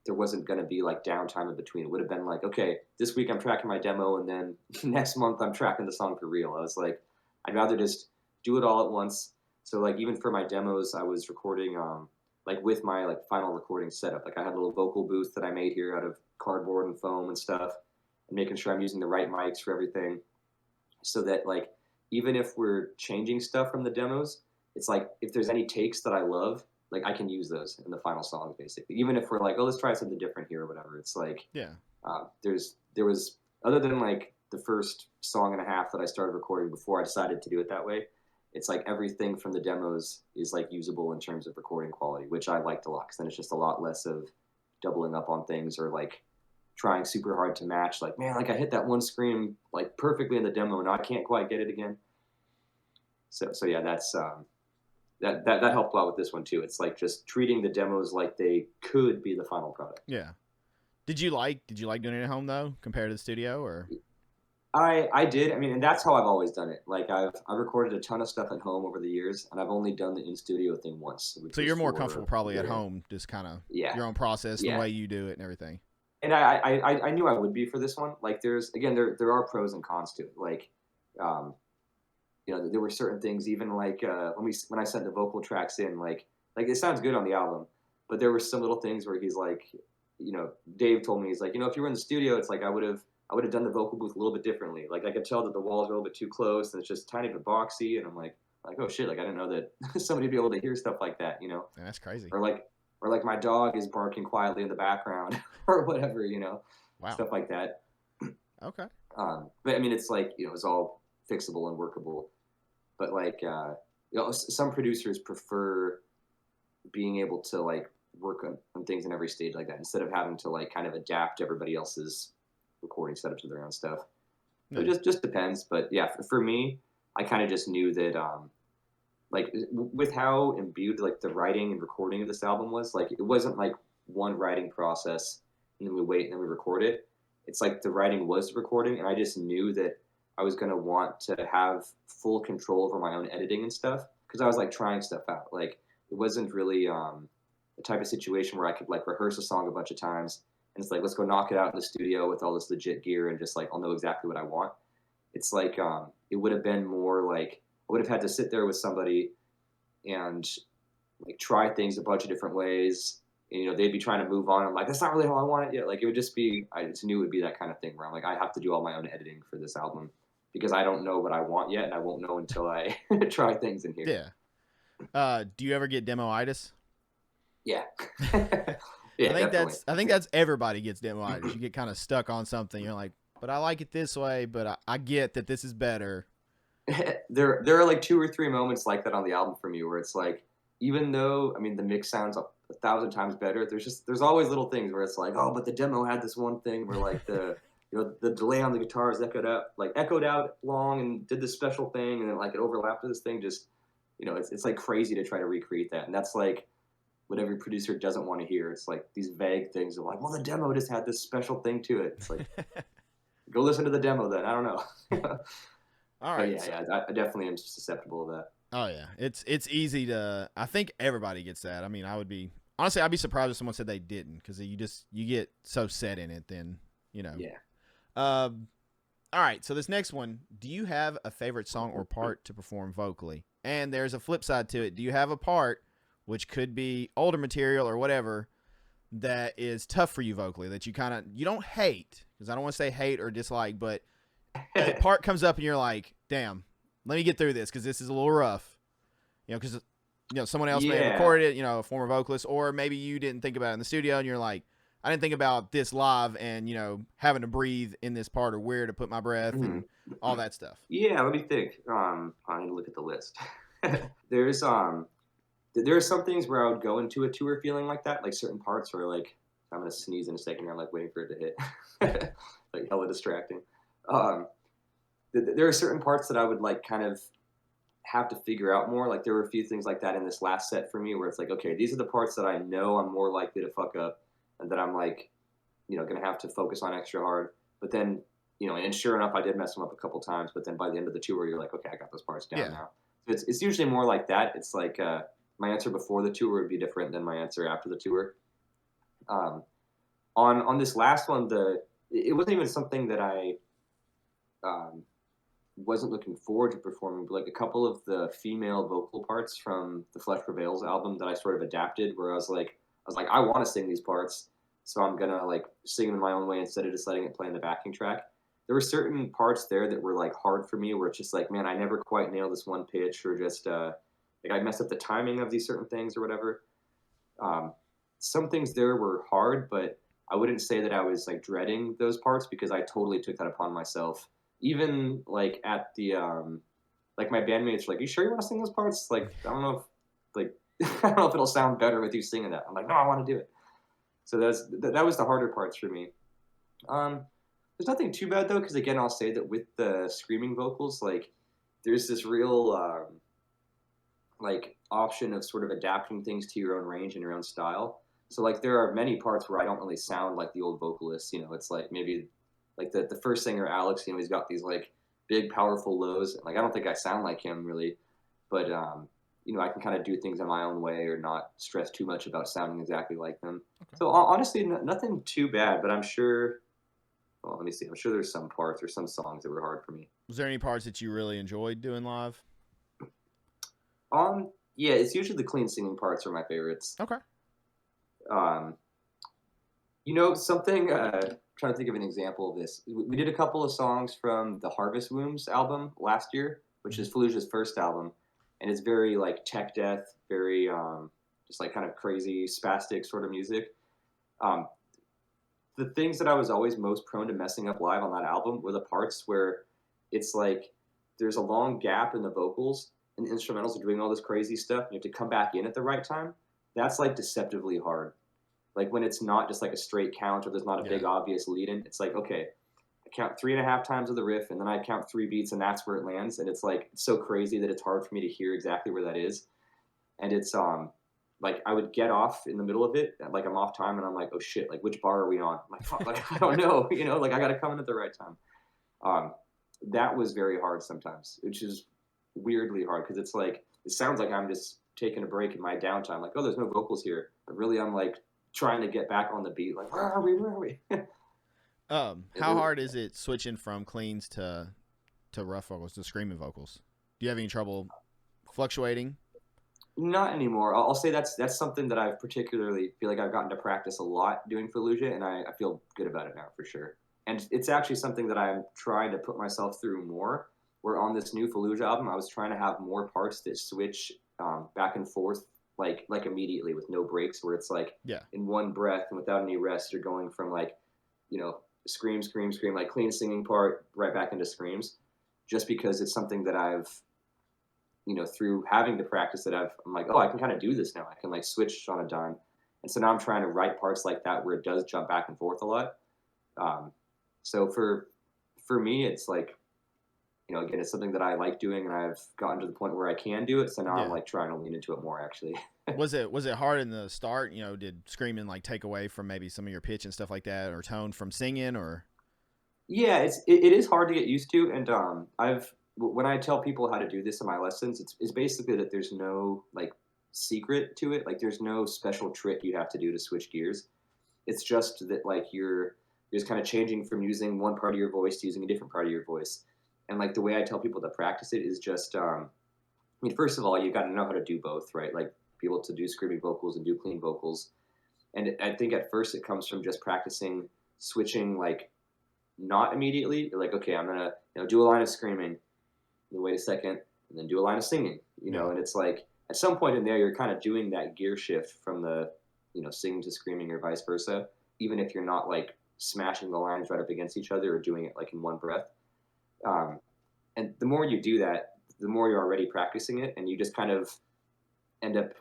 there wasn't going to be like downtime in between. It would have been like, okay, this week I'm tracking my demo, and then next month I'm tracking the song for real. I was like, I'd rather just do it all at once. So like even for my demos, I was recording like with my like final recording setup. Like I had a little vocal booth that I made here out of cardboard and foam and stuff, and making sure I'm using the right mics for everything, so that like even if we're changing stuff from the demos, it's like if there's any takes that I love, like I can use those in the final songs basically. Even if we're like, oh, let's try something different here or whatever. It's like Yeah. there was other than like the first song and a half that I started recording before I decided to do it that way. It's like everything from the demos is like usable in terms of recording quality, which I liked a lot because then it's just a lot less of doubling up on things or like trying super hard to match. Like, man, like I hit that one scream like perfectly in the demo, and I can't quite get it again. So yeah, that's that helped a lot with this one too. It's like just treating the demos like they could be the final product. Yeah. Did you like doing it at home though, compared to the studio, or? I did. I mean, and that's how I've always done it. Like I recorded a ton of stuff at home over the years, and I've only done the in studio thing once, which So was you're more comfortable for probably at home, just kind of yeah, your own process, the yeah. way you do it, and everything. And I knew I would be for this one. Like there's again there are pros and cons to it. Like um, there were certain things even like when I sent the vocal tracks in, like it sounds good on the album, but there were some little things where he's like, Dave told me, he's like, if you were in the studio, it's like I would have done the vocal booth a little bit differently. Like I could tell that the walls are a little bit too close and it's just tiny bit boxy, and I'm like oh shit, like I didn't know that somebody would be able to hear stuff like that, Yeah, that's crazy. or like my dog is barking quietly in the background or whatever, Wow. stuff like that. Okay. But I mean, it's like it's all fixable and workable. But like some producers prefer being able to like work on things in every stage like that instead of having to like kind of adapt everybody else's recording setup to their own stuff. So Yeah. it just depends. But yeah, for me, I kind of just knew that like with how imbued like the writing and recording of this album was, like it wasn't like one writing process and then we wait and then we record it. It's like the writing was the recording, and I just knew that I was going to want to have full control over my own editing and stuff because I was like trying stuff out. Like it wasn't really the type of situation where I could like rehearse a song a bunch of times and it's like let's go knock it out in the studio with all this legit gear and just like I'll know exactly what I want. It's like it would have been more like I would have had to sit there with somebody and like try things a bunch of different ways. And, they'd be trying to move on. I'm like, that's not really how I want it yet. Like, it would just be, I just knew it would be that kind of thing where I'm like, I have to do all my own editing for this album because I don't know what I want yet, and I won't know until I try things in here. Yeah. Do you ever get demo-itis? Yeah. I Yeah, think definitely. that's everybody gets demo-itis. You get kind of stuck on something. You're like, but I like it this way, but I get that this is better. There are like 2 or 3 moments like that on the album for me where it's like, even though I mean the mix sounds 1,000 times better, there's always little things where it's like, oh, but the demo had this one thing where like the delay on the guitars echoed out long and did this special thing, and then like it overlapped with this thing. Just it's like crazy to try to recreate that, and that's like what every producer doesn't want to hear. It's like these vague things of like, well, the demo just had this special thing to it. It's like, go listen to the demo then. I don't know. All But right. yeah, I definitely am susceptible to that. Oh yeah, it's easy to. I think everybody gets that. I mean, I'd be surprised if someone said they didn't, because you get so set in it, then Yeah. All right, so this next one, do you have a favorite song or part to perform vocally? And there's a flip side to it. Do you have a part, which could be older material or whatever, that is tough for you vocally, that you don't hate, because I don't want to say hate or dislike, but a part comes up and you're like, damn, let me get through this because this is a little rough, because someone else may have recorded it, a former vocalist, or maybe you didn't think about it in the studio and you're like, I didn't think about this live and having to breathe in this part or where to put my breath and all that stuff. Yeah, let me think. I need to look at the list. There's there are some things where I would go into a tour feeling like that, like certain parts where like I'm gonna sneeze in a second, I'm like waiting for it to hit, like hella distracting. There are certain parts that I would like kind of have to figure out more. Like there were a few things like that in this last set for me where it's like, okay, these are the parts that I know I'm more likely to fuck up and that I'm like, gonna have to focus on extra hard. But then, and sure enough, I did mess them up a couple times. But then by the end of the tour, you're like, okay, I got those parts down now. So it's usually more like that. It's like my answer before the tour would be different than my answer after the tour. On this last one, it wasn't even something that I wasn't looking forward to performing, but like a couple of the female vocal parts from the Flesh Prevails album that I sort of adapted, where I was like, I want to sing these parts, so I'm gonna like sing them in my own way instead of just letting it play in the backing track. There were certain parts there that were like hard for me, where it's just like, man, I never quite nailed this one pitch, or just like I messed up the timing of these certain things or whatever. Some things there were hard, but I wouldn't say that I was like dreading those parts because I totally took that upon myself. Even like at the like my bandmates were like, "You sure you want to sing those parts?" Like I don't know if like I don't know if it'll sound better with you singing that. I'm like, no, I want to do it. So that was the harder parts for me. There's nothing too bad though, because again, I'll say that with the screaming vocals, like there's this real like option of sort of adapting things to your own range and your own style. So like there are many parts where I don't really sound like the old vocalist. You know, it's like maybe like the first singer Alex. You know, he's got these like big powerful lows. And, like I don't think I sound like him really, but you know, I can kind of do things in my own way or not stress too much about sounding exactly like them. Okay. So honestly, nothing too bad. But I'm sure. Well, let me see. I'm sure there's some parts or some songs that were hard for me. Was there any parts that you really enjoyed doing live? Yeah, it's usually the clean singing parts are my favorites. Okay. Um, you know, something. Trying to think of an example of this. We did a couple of songs from the Harvest Wombs album last year, which is Fallujah's first album, and it's very like tech death, very just like kind of crazy spastic sort of music. Um, the things that I was always most prone to messing up live on that album were the parts where it's like there's a long gap in the vocals and the instrumentals are doing all this crazy stuff. You have to come back in at the right time. That's like deceptively hard. Like when it's not just like a straight count or there's not a big obvious lead in. It's like, okay, I count 3.5 times of the riff and then I count 3 beats and that's where it lands. And it's like it's so crazy that it's hard for me to hear exactly where that is. And it's like I would get off in the middle of it, like I'm off time and I'm like, oh shit, like which bar are we on? I'm like, fuck, like I don't know, you know, like I gotta come in at the right time. That was very hard sometimes, which is weirdly hard because it's like it sounds like I'm just taking a break in my downtime, like, oh, there's no vocals here. But really I'm like trying to get back on the beat, like, where are we? Where are we? How hard is it switching from cleans to rough vocals to screaming vocals? Do you have any trouble fluctuating? Not anymore. I'll say that's something that I've particularly feel like I've gotten to practice a lot doing Fallujah, and I feel good about it now for sure. And it's actually something that I'm trying to put myself through more. Where on this new Fallujah album, I was trying to have more parts that switch back and forth like immediately with no breaks, where it's like in one breath and without any rest, you're going from like, you know, scream, scream, scream, like clean singing part right back into screams, just because it's something that I've, you know, through having to practice it, I'm like, oh, I can kind of do this now. I can like switch on a dime. And so now I'm trying to write parts like that where it does jump back and forth a lot. So for me, it's like, you know, again, it's something that I like doing and I've gotten to the point where I can do it. So now I'm like trying to lean into it more actually. Was it hard in the start? You know, did screaming like take away from maybe some of your pitch and stuff like that or tone from singing or? Yeah, it is hard to get used to. And when I tell people how to do this in my lessons, it's basically that there's no like secret to it. Like there's no special trick you have to do to switch gears. It's just that like you're just kind of changing from using one part of your voice to using a different part of your voice. And like the way I tell people to practice it is just, I mean, first of all, you got to know how to do both, right? Like be able to do screaming vocals and do clean vocals. And I think at first it comes from just practicing switching like not immediately. You're like, okay, I'm gonna do a line of screaming. And wait a second, and then do a line of singing, you know, and it's like at some point in there, you're kind of doing that gear shift from the, you know, singing to screaming or vice versa, even if you're not like smashing the lines right up against each other or doing it like in one breath. And the more you do that, the more you're already practicing it, and you just kind of end up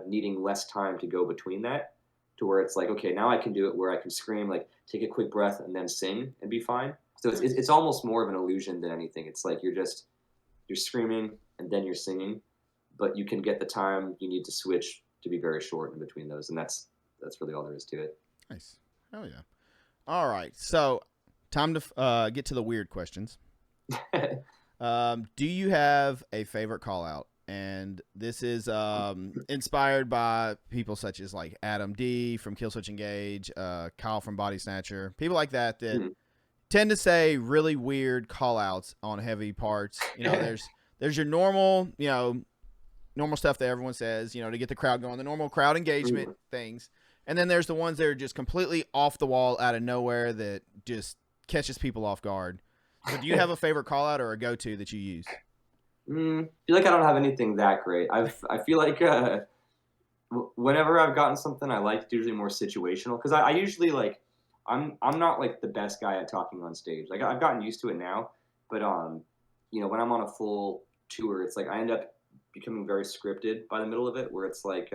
needing less time to go between that to where it's like, okay, now I can do it where I can scream, like take a quick breath and then sing and be fine. So it's almost more of an illusion than anything. It's like you're screaming and then you're singing, but you can get the time you need to switch to be very short in between those, and that's really all there is to it. Nice. Hell yeah. All right, so time to get to the weird questions. Do you have a favorite call out? And this is inspired by people such as like Adam D from Killswitch Engage, Kyle from Body Snatcher, people like that tend to say really weird call outs on heavy parts. You know, there's your normal, you know, normal stuff that everyone says, you know, to get the crowd going, the normal crowd engagement things. And then there's the ones that are just completely off the wall out of nowhere that just catches people off guard. So do you have a favorite call out or a go-to that you use? I feel like I don't have anything that great. I feel like whenever I've gotten something I like, it's usually more situational because I usually like I'm not like the best guy at talking on stage. Like I've gotten used to it now, but you know, when I'm on a full tour, it's like I end up becoming very scripted by the middle of it, where it's like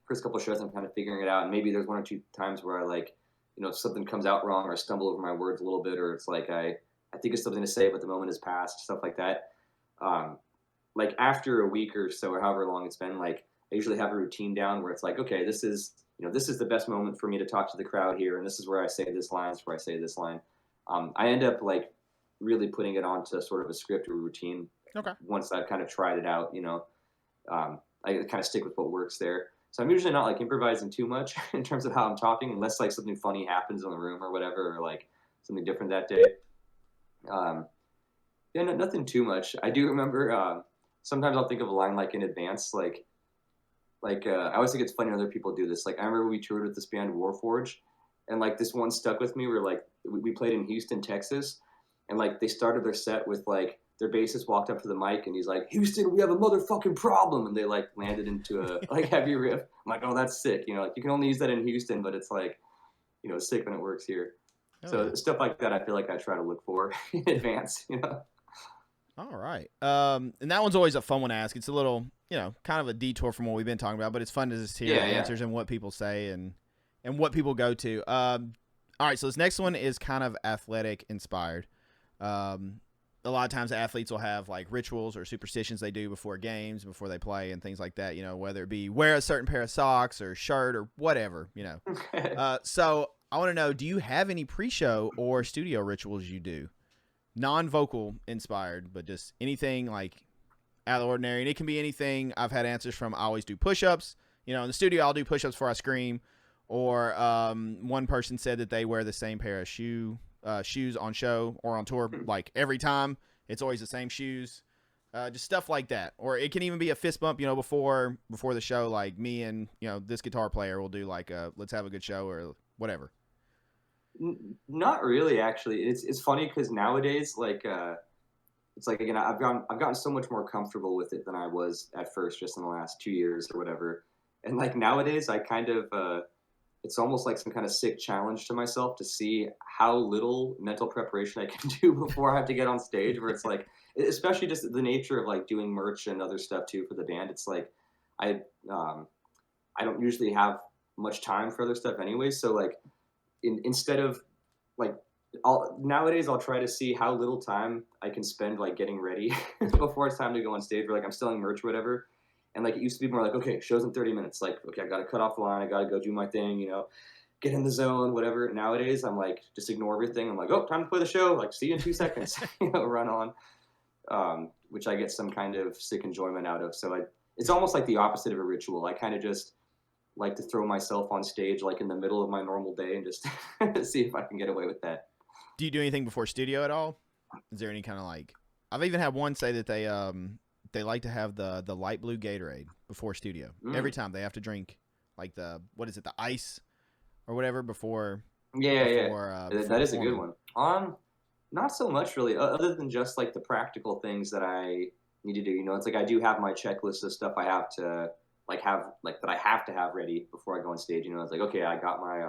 first couple of shows I'm kind of figuring it out, and maybe there's 1 or 2 times where I like, you know, if something comes out wrong or I stumble over my words a little bit, or it's like I think of something to say but the moment has passed, stuff like that. Like after a week or so or however long it's been, like I usually have a routine down where it's like, okay, this is this is the best moment for me to talk to the crowd here, and this is where I say this line, this is where I say this line. I end up like really putting it onto sort of a script or routine Okay. once I've kind of tried it out. I kind of stick with what works there. So I'm usually not like improvising too much in terms of how I'm talking, unless like something funny happens in the room or whatever, or like something different that day. Um, yeah, no, nothing too much. I do remember sometimes I'll think of a line like in advance, I always think it's funny when other people do this. Like I remember we toured with this band Warforge, and like this one stuck with me. Where like we played in Houston, Texas, and like they started their set with like their bassist walked up to the mic and he's like, "Houston, we have a motherfucking problem," and they like landed into a like heavy riff. I'm like, "Oh, that's sick." Like you can only use that in Houston, but it's like, sick when it works here. So yeah. stuff like that, I feel like I try to look for in advance. All right. And that one's always a fun one to ask. It's a little, kind of a detour from what we've been talking about, but it's fun to just hear the answers and what people say and what people go to. All right. So this next one is kind of athletic inspired. A lot of times athletes will have like rituals or superstitions they do before games, before they play and things like that, whether it be wear a certain pair of socks or shirt or whatever, So I want to know, do you have any pre-show or studio rituals you do? Non-vocal inspired, but just anything like out of the ordinary. And it can be anything. I've had answers from, I always do push-ups. In the studio, I'll do push-ups before I scream. Or one person said that they wear the same pair of shoes on show or on tour, like every time. It's always the same shoes. Just stuff like that. Or it can even be a fist bump, before the show, like me and, this guitar player will do like a let's have a good show or whatever. Not really, actually. It's funny because nowadays, it's like again, I've gotten so much more comfortable with it than I was at first, just in the last 2 years or whatever. And like nowadays, I kind of it's almost like some kind of sick challenge to myself to see how little mental preparation I can do before I have to get on stage. Where it's like, especially just the nature of like doing merch and other stuff too for the band. It's like I don't usually have much time for other stuff anyway. So like instead of like nowadays I'll try to see how little time I can spend like getting ready before it's time to go on stage, or like I'm selling merch or whatever. And like it used to be more like, okay, show's in 30 minutes. Like, okay, I got to cut off the line. I got to go do my thing, get in the zone, whatever. Nowadays I'm like, just ignore everything. I'm like, oh, time to play the show. Like, see you in 2 seconds, run on, which I get some kind of sick enjoyment out of. So it's almost like the opposite of a ritual. I kind of just like to throw myself on stage like in the middle of my normal day and just see if I can get away with that. Do you do anything before studio at all? Is there any kind of like, I've even had one say that they like to have the light blue Gatorade before studio. Every time they have to drink like the ice or whatever before. That is a good one. Not so much really, other than just like the practical things that I need to do. It's like I do have my checklist of stuff I have to that I have to have ready before I go on stage. It's like, okay, I got my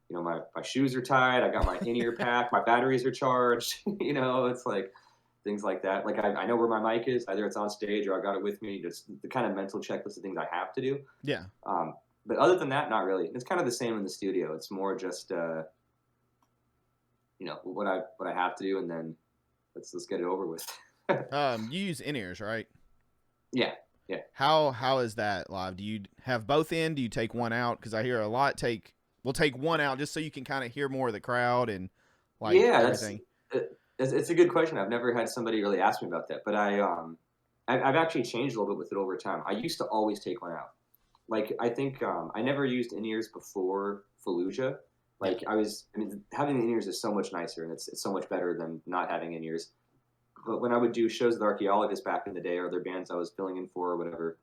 my shoes are tied, I got my in-ear pack, my batteries are charged. It's like things like that. Like I know where my mic is, either it's on stage or I got it with me. Just the kind of mental checklist of things I have to do. Yeah. But other than that, not really. It's kind of the same in the studio. It's more just what I have to do, and then let's get it over with. You use in-ears, right? Yeah. How is that live? Do you have both in? Do you take one out? Because I hear a lot we'll take one out just so you can kind of hear more of the crowd and like everything. It's a good question. I've never had somebody really ask me about that, but I've actually changed a little bit with it over time. I used to always take one out. Like I think I never used in-ears before Fallujah. Like having the in-ears is so much nicer, and it's so much better than not having in-ears. But when I would do shows with Archaeologist back in the day, or other bands I was filling in for or whatever,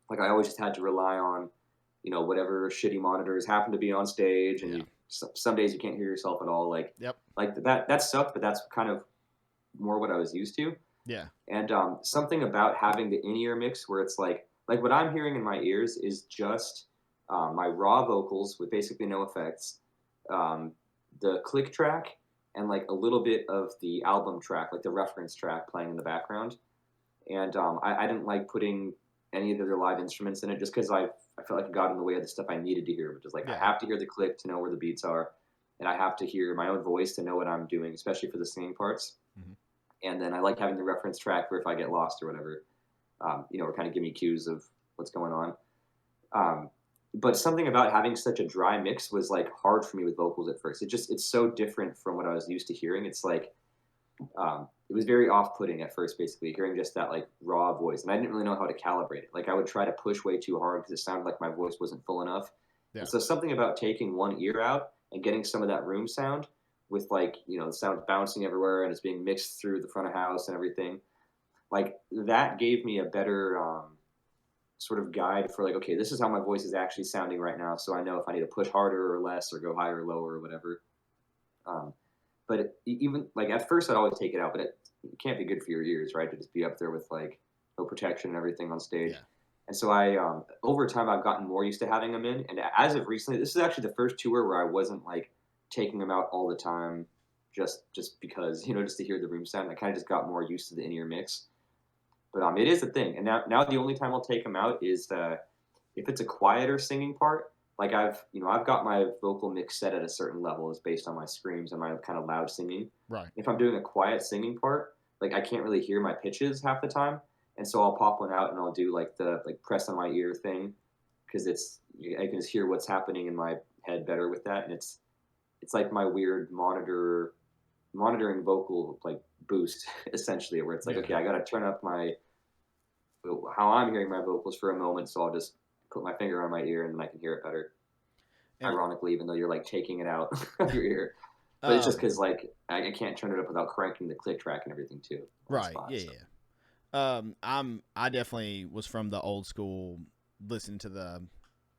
like I always just had to rely on, whatever shitty monitors happen to be on stage, and some days you can't hear yourself at all. Like that sucked, but that's kind of more what I was used to. Yeah. And something about having the in-ear mix where it's like what I'm hearing in my ears is just my raw vocals with basically no effects, the click track, and like a little bit of the album track, like the reference track playing in the background. And I didn't like putting any of the other live instruments in it just because I felt like it got in the way of the stuff I needed to hear, which is like I have to hear the click to know where the beats are, and I have to hear my own voice to know what I'm doing, especially for the singing parts. Mm-hmm. And then I like having the reference track for if I get lost or whatever, or kind of give me cues of what's going on. But something about having such a dry mix was like hard for me with vocals at first. It's so different from what I was used to hearing. It's like it was very off-putting at first, basically hearing just that like raw voice, and I didn't really know how to calibrate it. Like I would try to push way too hard because it sounded like my voice wasn't full enough. Yeah. And so something about taking one ear out and getting some of that room sound with like the sound bouncing everywhere and it's being mixed through the front of house and everything, like that gave me a better sort of guide for like, okay, this is how my voice is actually sounding right now, so I know if I need to push harder or less or go higher or lower or whatever. But even like at first I'd always take it out, but it can't be good for your ears, right? To just be up there with like no protection and everything on stage. Yeah. And so I, over time, I've gotten more used to having them in. And as of recently, this is actually the first tour where I wasn't like taking them out all the time, just because just to hear the room sound. I kind of just got more used to the in-ear mix. But it is a thing. And now the only time I'll take them out is if it's a quieter singing part. Like I've got my vocal mix set at a certain level, is based on my screams and my kind of loud singing. Right. If I'm doing a quiet singing part, like I can't really hear my pitches half the time, and so I'll pop one out and I'll do like the press on my ear thing, because I can just hear what's happening in my head better with that, and it's like my weird monitoring vocal like boost essentially, where it's like, okay, I got to turn up how I'm hearing my vocals for a moment, so I'll just put my finger on my ear and then I can hear it better. And ironically, even though you're like taking it out of your ear, but it's just because like I can't turn it up without cranking the click track and everything too. Right. Yeah. I definitely was from the old school, listening to the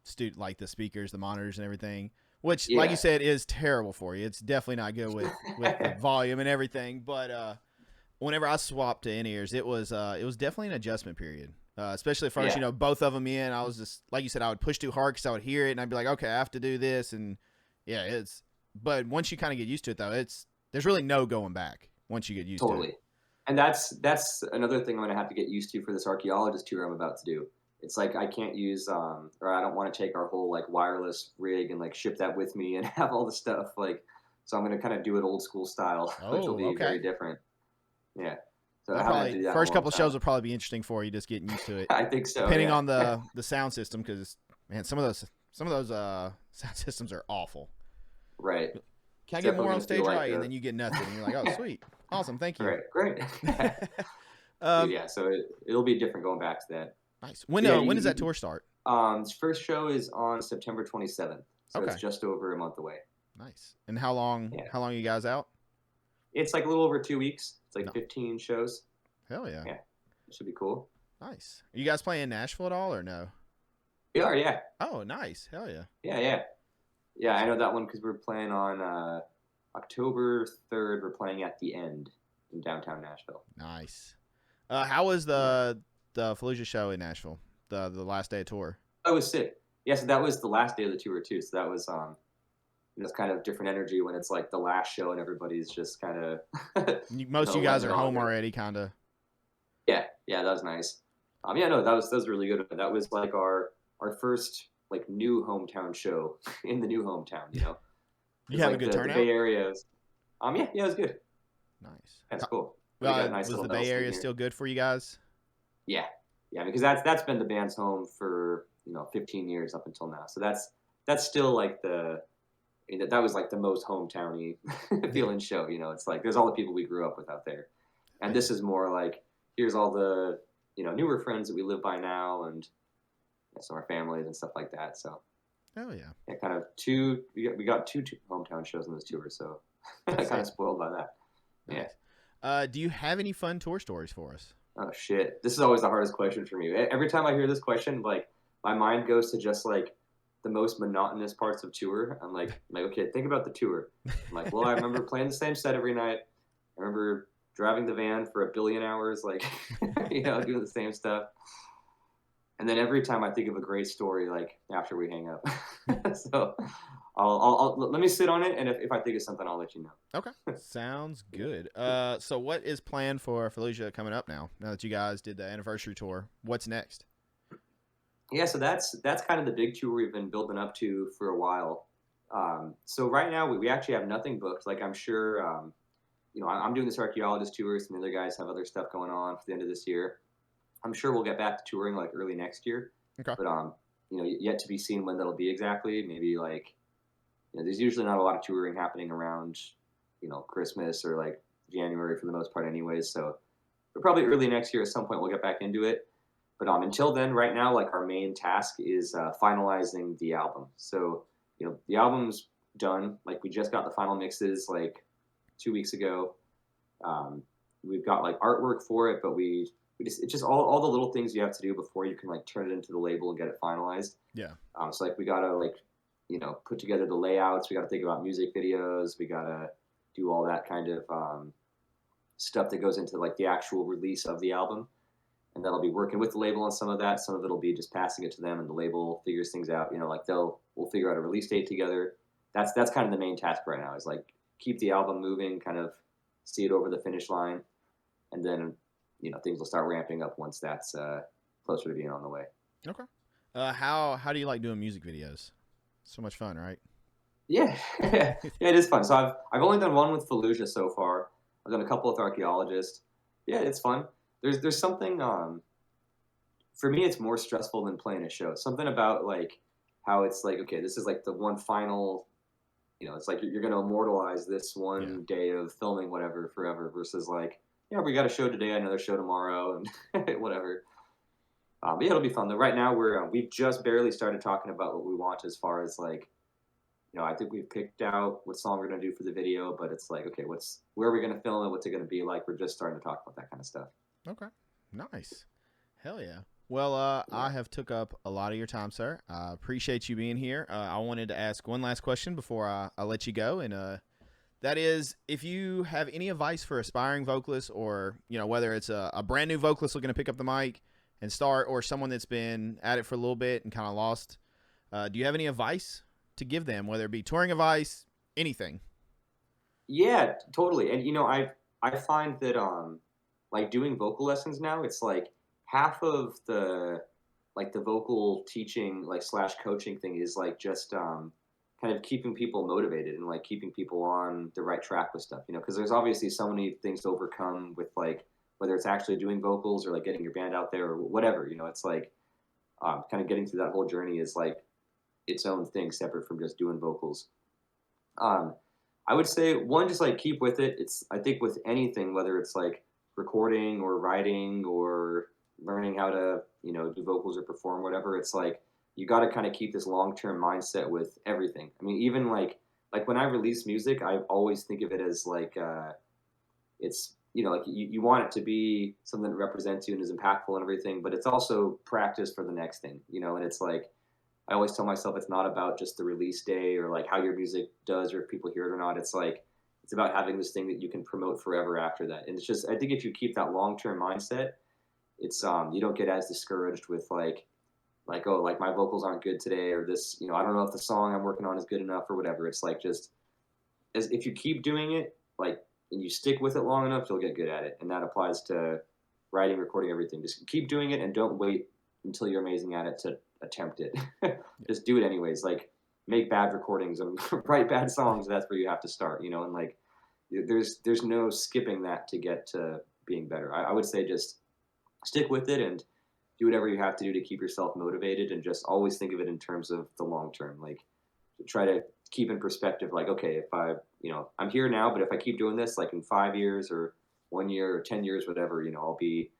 the speakers, the monitors, and everything. Which, like you said, is terrible for you. It's definitely not good with the volume and everything. But whenever I swapped to in-ears, it was definitely an adjustment period. Especially at first, both of them in. I was just, like you said, I would push too hard because I would hear it, and I'd be like, okay, I have to do this, and but once you kind of get used to it, though, there's really no going back once you get used to it. Totally. And that's another thing I'm going to have to get used to for this Archaeologist tour I'm about to do. It's like I can't use, or I don't want to take our whole like wireless rig and like ship that with me and have all the stuff like, so I'm going to kind of do it old school style, which will be very different. Yeah. So first couple of shows will probably be interesting for you, just getting used to it. I think so. Depending on the sound system, because man, some of those sound systems are awful. Right. Can I get more on stage right? And then you get nothing. And you're like, oh, sweet, awesome, thank you. Right, great. So it'll be different going back to that. Nice. When does that tour start? Its first show is on September 27th, so it's just over a month away. Nice. And how long? Yeah. How long are you guys out? It's like a little over 2 weeks. It's like 15 shows. Hell yeah. Yeah. It should be cool. Nice. Are you guys playing in Nashville at all or no? We are, yeah. Oh, nice. Hell yeah. Yeah. Yeah, I know that one because we're playing on October 3rd. We're playing at the End in downtown Nashville. Nice. How was the Fallujah show in Nashville? The last day of tour? Oh, it was sick. Yeah, so that was the last day of the tour too. So that was it's kind of different energy when it's like the last show and everybody's just kind of most of you guys are home already, kind of. Yeah, that was nice. That was really good. That was like our first like new hometown show in the new hometown. You have a good turnout. The Bay Area. Yeah, it was good. Nice. That's cool. Was the Bay Area still good for you guys? Yeah, because that's been the band's home for 15 years up until now. So that's still like that was like the most hometowny feeling show. It's like there's all the people we grew up with out there, and this is more like here's all the newer friends that we live by now, and some of our families and stuff like that. So, oh yeah, kind of we got two hometown shows on this tour, so I kind of spoiled by that. Nice. Yeah. Do you have any fun tour stories for us? Oh shit, this is always the hardest question for me. Every time I hear this question, like my mind goes to just like the most monotonous parts of tour. I'm like, okay, think about the tour. I'm like, well, I remember playing the same set every night. I remember driving the van for 1 billion hours, like, doing the same stuff. And then every time I think of a great story, like after we hang up. So I'll let me sit on it. And if I think of something, I'll let you know. Okay. Sounds good. So what is planned for Fallujah coming up now that you guys did the anniversary tour? What's next? Yeah, so that's kind of the big tour we've been building up to for a while. So right now we actually have nothing booked. Like I'm sure, I'm doing this Archaeologist tour. Some other guys have other stuff going on for the end of this year. I'm sure we'll get back to touring like early next year. Okay. but yet to be seen when that'll be exactly. Maybe like, there's usually not a lot of touring happening around, Christmas or like January for the most part, anyways. So, but probably early next year at some point we'll get back into it. But until then, right now, like our main task is finalizing the album. So, the album's done. Like we just got the final mixes like 2 weeks ago. We've got like artwork for it, but it's just all the little things you have to do before you can like turn it into the label and get it finalized. Yeah. So like we gotta like, put together the layouts. We gotta think about music videos. We gotta do all that kind of stuff that goes into like the actual release of the album. And that'll be working with the label on some of that. Some of it'll be just passing it to them, and the label figures things out. Like we'll figure out a release date together. That's kind of the main task right now. Is like keep the album moving, kind of see it over the finish line, and then things will start ramping up once that's closer to being on the way. Okay. How do you like doing music videos? So much fun, right? Yeah, yeah, it is fun. So I've only done one with Fallujah so far. I've done a couple with Archaeologist. Yeah, it's fun. There's something for me it's more stressful than playing a show. Something about like how it's like, okay, this is like the one final, it's like you're gonna immortalize this one day of filming whatever forever versus like, we got a show today, another show tomorrow, and whatever. But yeah, it'll be fun though. Right now we've just barely started talking about what we want as far as like, I think we've picked out what song we're gonna do for the video, but it's like, okay, where are we gonna film it? What's it gonna be like? We're just starting to talk about that kind of stuff. Okay. Nice. Hell yeah. Well, I have took up a lot of your time, sir. I appreciate you being here. I wanted to ask one last question before I let you go, and that is, if you have any advice for aspiring vocalists, or whether it's a brand new vocalist looking to pick up the mic and start, or someone that's been at it for a little bit and kind of lost, do you have any advice to give them, whether it be touring advice, anything? Yeah, totally. And I find that like doing vocal lessons now, it's like half of the vocal teaching like / coaching thing is like just kind of keeping people motivated and like keeping people on the right track with stuff, because there's obviously so many things to overcome with like whether it's actually doing vocals or like getting your band out there or whatever, it's like kind of getting through that whole journey is like its own thing separate from just doing vocals. I would say one, just like keep with it. I think with anything, whether it's like recording or writing or learning how to, do vocals or perform, whatever, it's like you got to kind of keep this long-term mindset with everything. I mean, even like when I release music, I always think of it as like it's, like you want it to be something that represents you and is impactful and everything, but it's also practice for the next thing, and it's like I always tell myself it's not about just the release day or like how your music does or if people hear it or not. It's like it's about having this thing that you can promote forever after that. And it's just, I think if you keep that long-term mindset, it's you don't get as discouraged with like oh, like my vocals aren't good today, or this, I don't know if the song I'm working on is good enough or whatever. It's like just as if you keep doing it, like, and you stick with it long enough, you'll get good at it. And that applies to writing, recording, everything. Just keep doing it and don't wait until you're amazing at it to attempt it. Just do it anyways. Like make bad recordings and write bad songs. That's where you have to start, and like there's no skipping that to get to being better. I would say just stick with it and do whatever you have to do to keep yourself motivated, and just always think of it in terms of the long term. Like try to keep in perspective, like, okay, if I'm here now, but if I keep doing this, like in 5 years or 1 year or 10 years, whatever, I'll be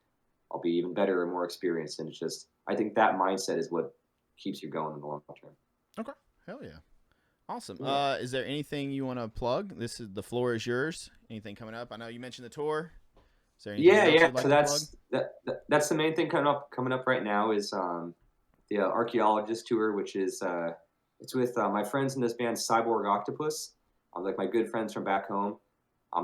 even better and more experienced. And it's just, I think that mindset is what keeps you going in the long term. Okay. Hell yeah. Awesome. Yeah. Is there anything you want to plug? The floor is yours. Anything coming up? I know you mentioned the tour. Is there anything else you'd like so to plug? that's the main thing coming up right now is the Archaeologist tour, which is it's with my friends in this band Cyborg Octopus, like my good friends from back home.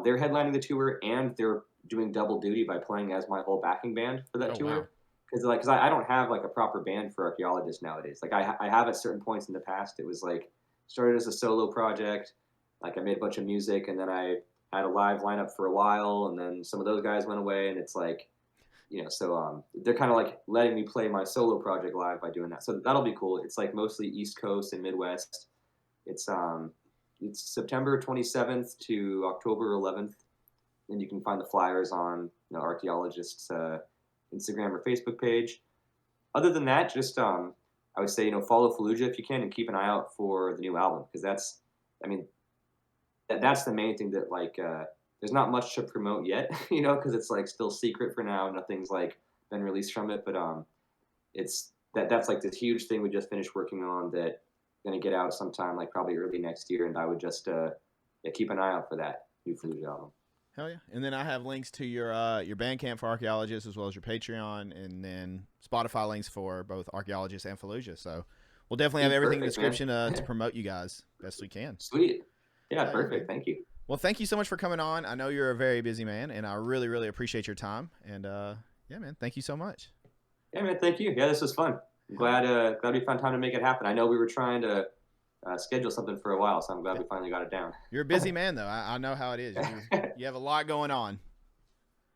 They're headlining the tour and they're doing double duty by playing as my whole backing band for that tour. Wow. Because I don't have like a proper band for Archaeologist nowadays. Like I have at certain points in the past. It was like started as a solo project. Like I made a bunch of music, and then I had a live lineup for a while, and then some of those guys went away, and it's like, so they're kind of like letting me play my solo project live by doing that. So that'll be cool. It's like mostly East Coast and Midwest. It's September 27th to October 11th, and you can find the flyers on Archaeologist's Instagram or Facebook page. other than that, just I would say follow Fallujah if you can, and keep an eye out for the new album, because I mean that's the main thing that like there's not much to promote yet, because it's like still secret for now. Nothing's like been released from it, but it's that's like this huge thing we just finished working on that gonna get out sometime like probably early next year, and I would just keep an eye out for that new Fallujah album. Hell yeah. And then I have links to your Bandcamp for Archaeologist, as well as your Patreon, and then Spotify links for both Archaeologist and Fallujah. So we'll definitely have everything in the description to promote you guys best we can. Sweet. Yeah, perfect. Thank you. Well, thank you so much for coming on. I know you're a very busy man, and I really, really appreciate your time. And yeah, man, thank you so much. Yeah, man, thank you. Yeah, this was fun. I'm glad we found time to make it happen. I know we were trying to schedule something for a while, so I'm glad we finally got it down. You're a busy man, though. I know how it is. You have a lot going on.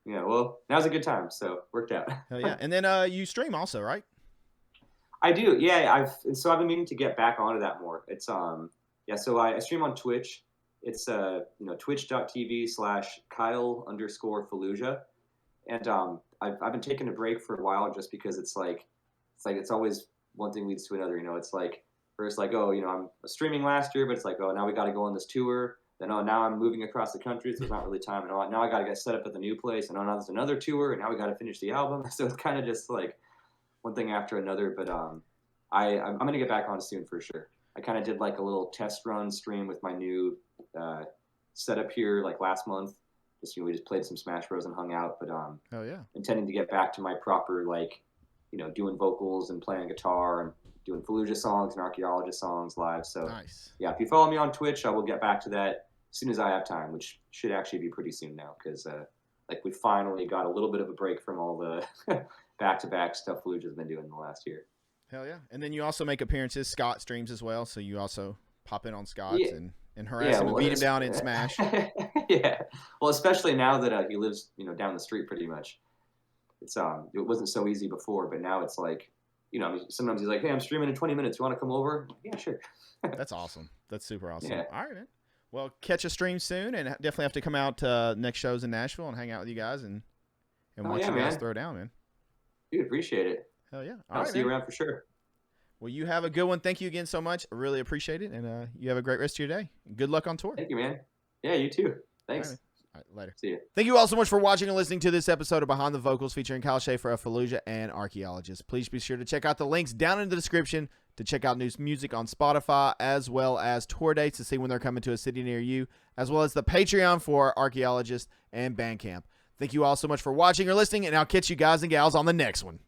Yeah, well, now's a good time, so worked out. Hell yeah. And then you stream also, right? I do. Yeah, I've been meaning to get back onto that more. It's so I stream on Twitch. It's twitch.tv/Kyle_Fallujah. And I've been taking a break for a while just because it's always one thing leads to another. It's like first like, oh, I'm streaming last year, but it's like, oh, now we got to go on this tour. Then, oh, now I'm moving across the country, so there's not really time. And oh, now I got to get set up at the new place. And oh, now there's another tour, and now we got to finish the album. So it's kind of just like one thing after another. But I'm going to get back on soon for sure. I kind of did like a little test run stream with my new setup here like last month. We just played some Smash Bros and hung out. But oh yeah, intending to get back to my proper like doing vocals and playing guitar and doing Fallujah songs and Archaeologist songs live. So nice. Yeah, if you follow me on Twitch, I will get back to that as soon as I have time, which should actually be pretty soon now, because like we finally got a little bit of a break from all the back-to-back stuff Fallujah's been doing the last year. Hell yeah. And then you also make appearances. Scott streams as well, so you also pop in on Scott's and harass him and beat him down in Smash. Yeah. Well, especially now that he lives down the street pretty much. It's it wasn't so easy before, but now it's like, sometimes he's like, hey, I'm streaming in 20 minutes. You want to come over? Yeah, sure. That's awesome. That's super awesome. Yeah. All right, man. Well, catch a stream soon, and definitely have to come out next shows in Nashville and hang out with you guys and watch you guys throw down, man. Dude, appreciate it. Hell yeah. I'll see you around for sure. Well, you have a good one. Thank you again so much. I really appreciate it, and you have a great rest of your day. Good luck on tour. Thank you, man. Yeah, you too. Thanks. All right, later. See you. Thank you all so much for watching and listening to this episode of Behind the Vocals featuring Kyle Schaefer of Fallujah and Archaeologist. Please be sure to check out the links down in the description to check out new music on Spotify, as well as tour dates to see when they're coming to a city near you, as well as the Patreon for Archaeologist and Bandcamp. Thank you all so much for watching or listening, and I'll catch you guys and gals on the next one.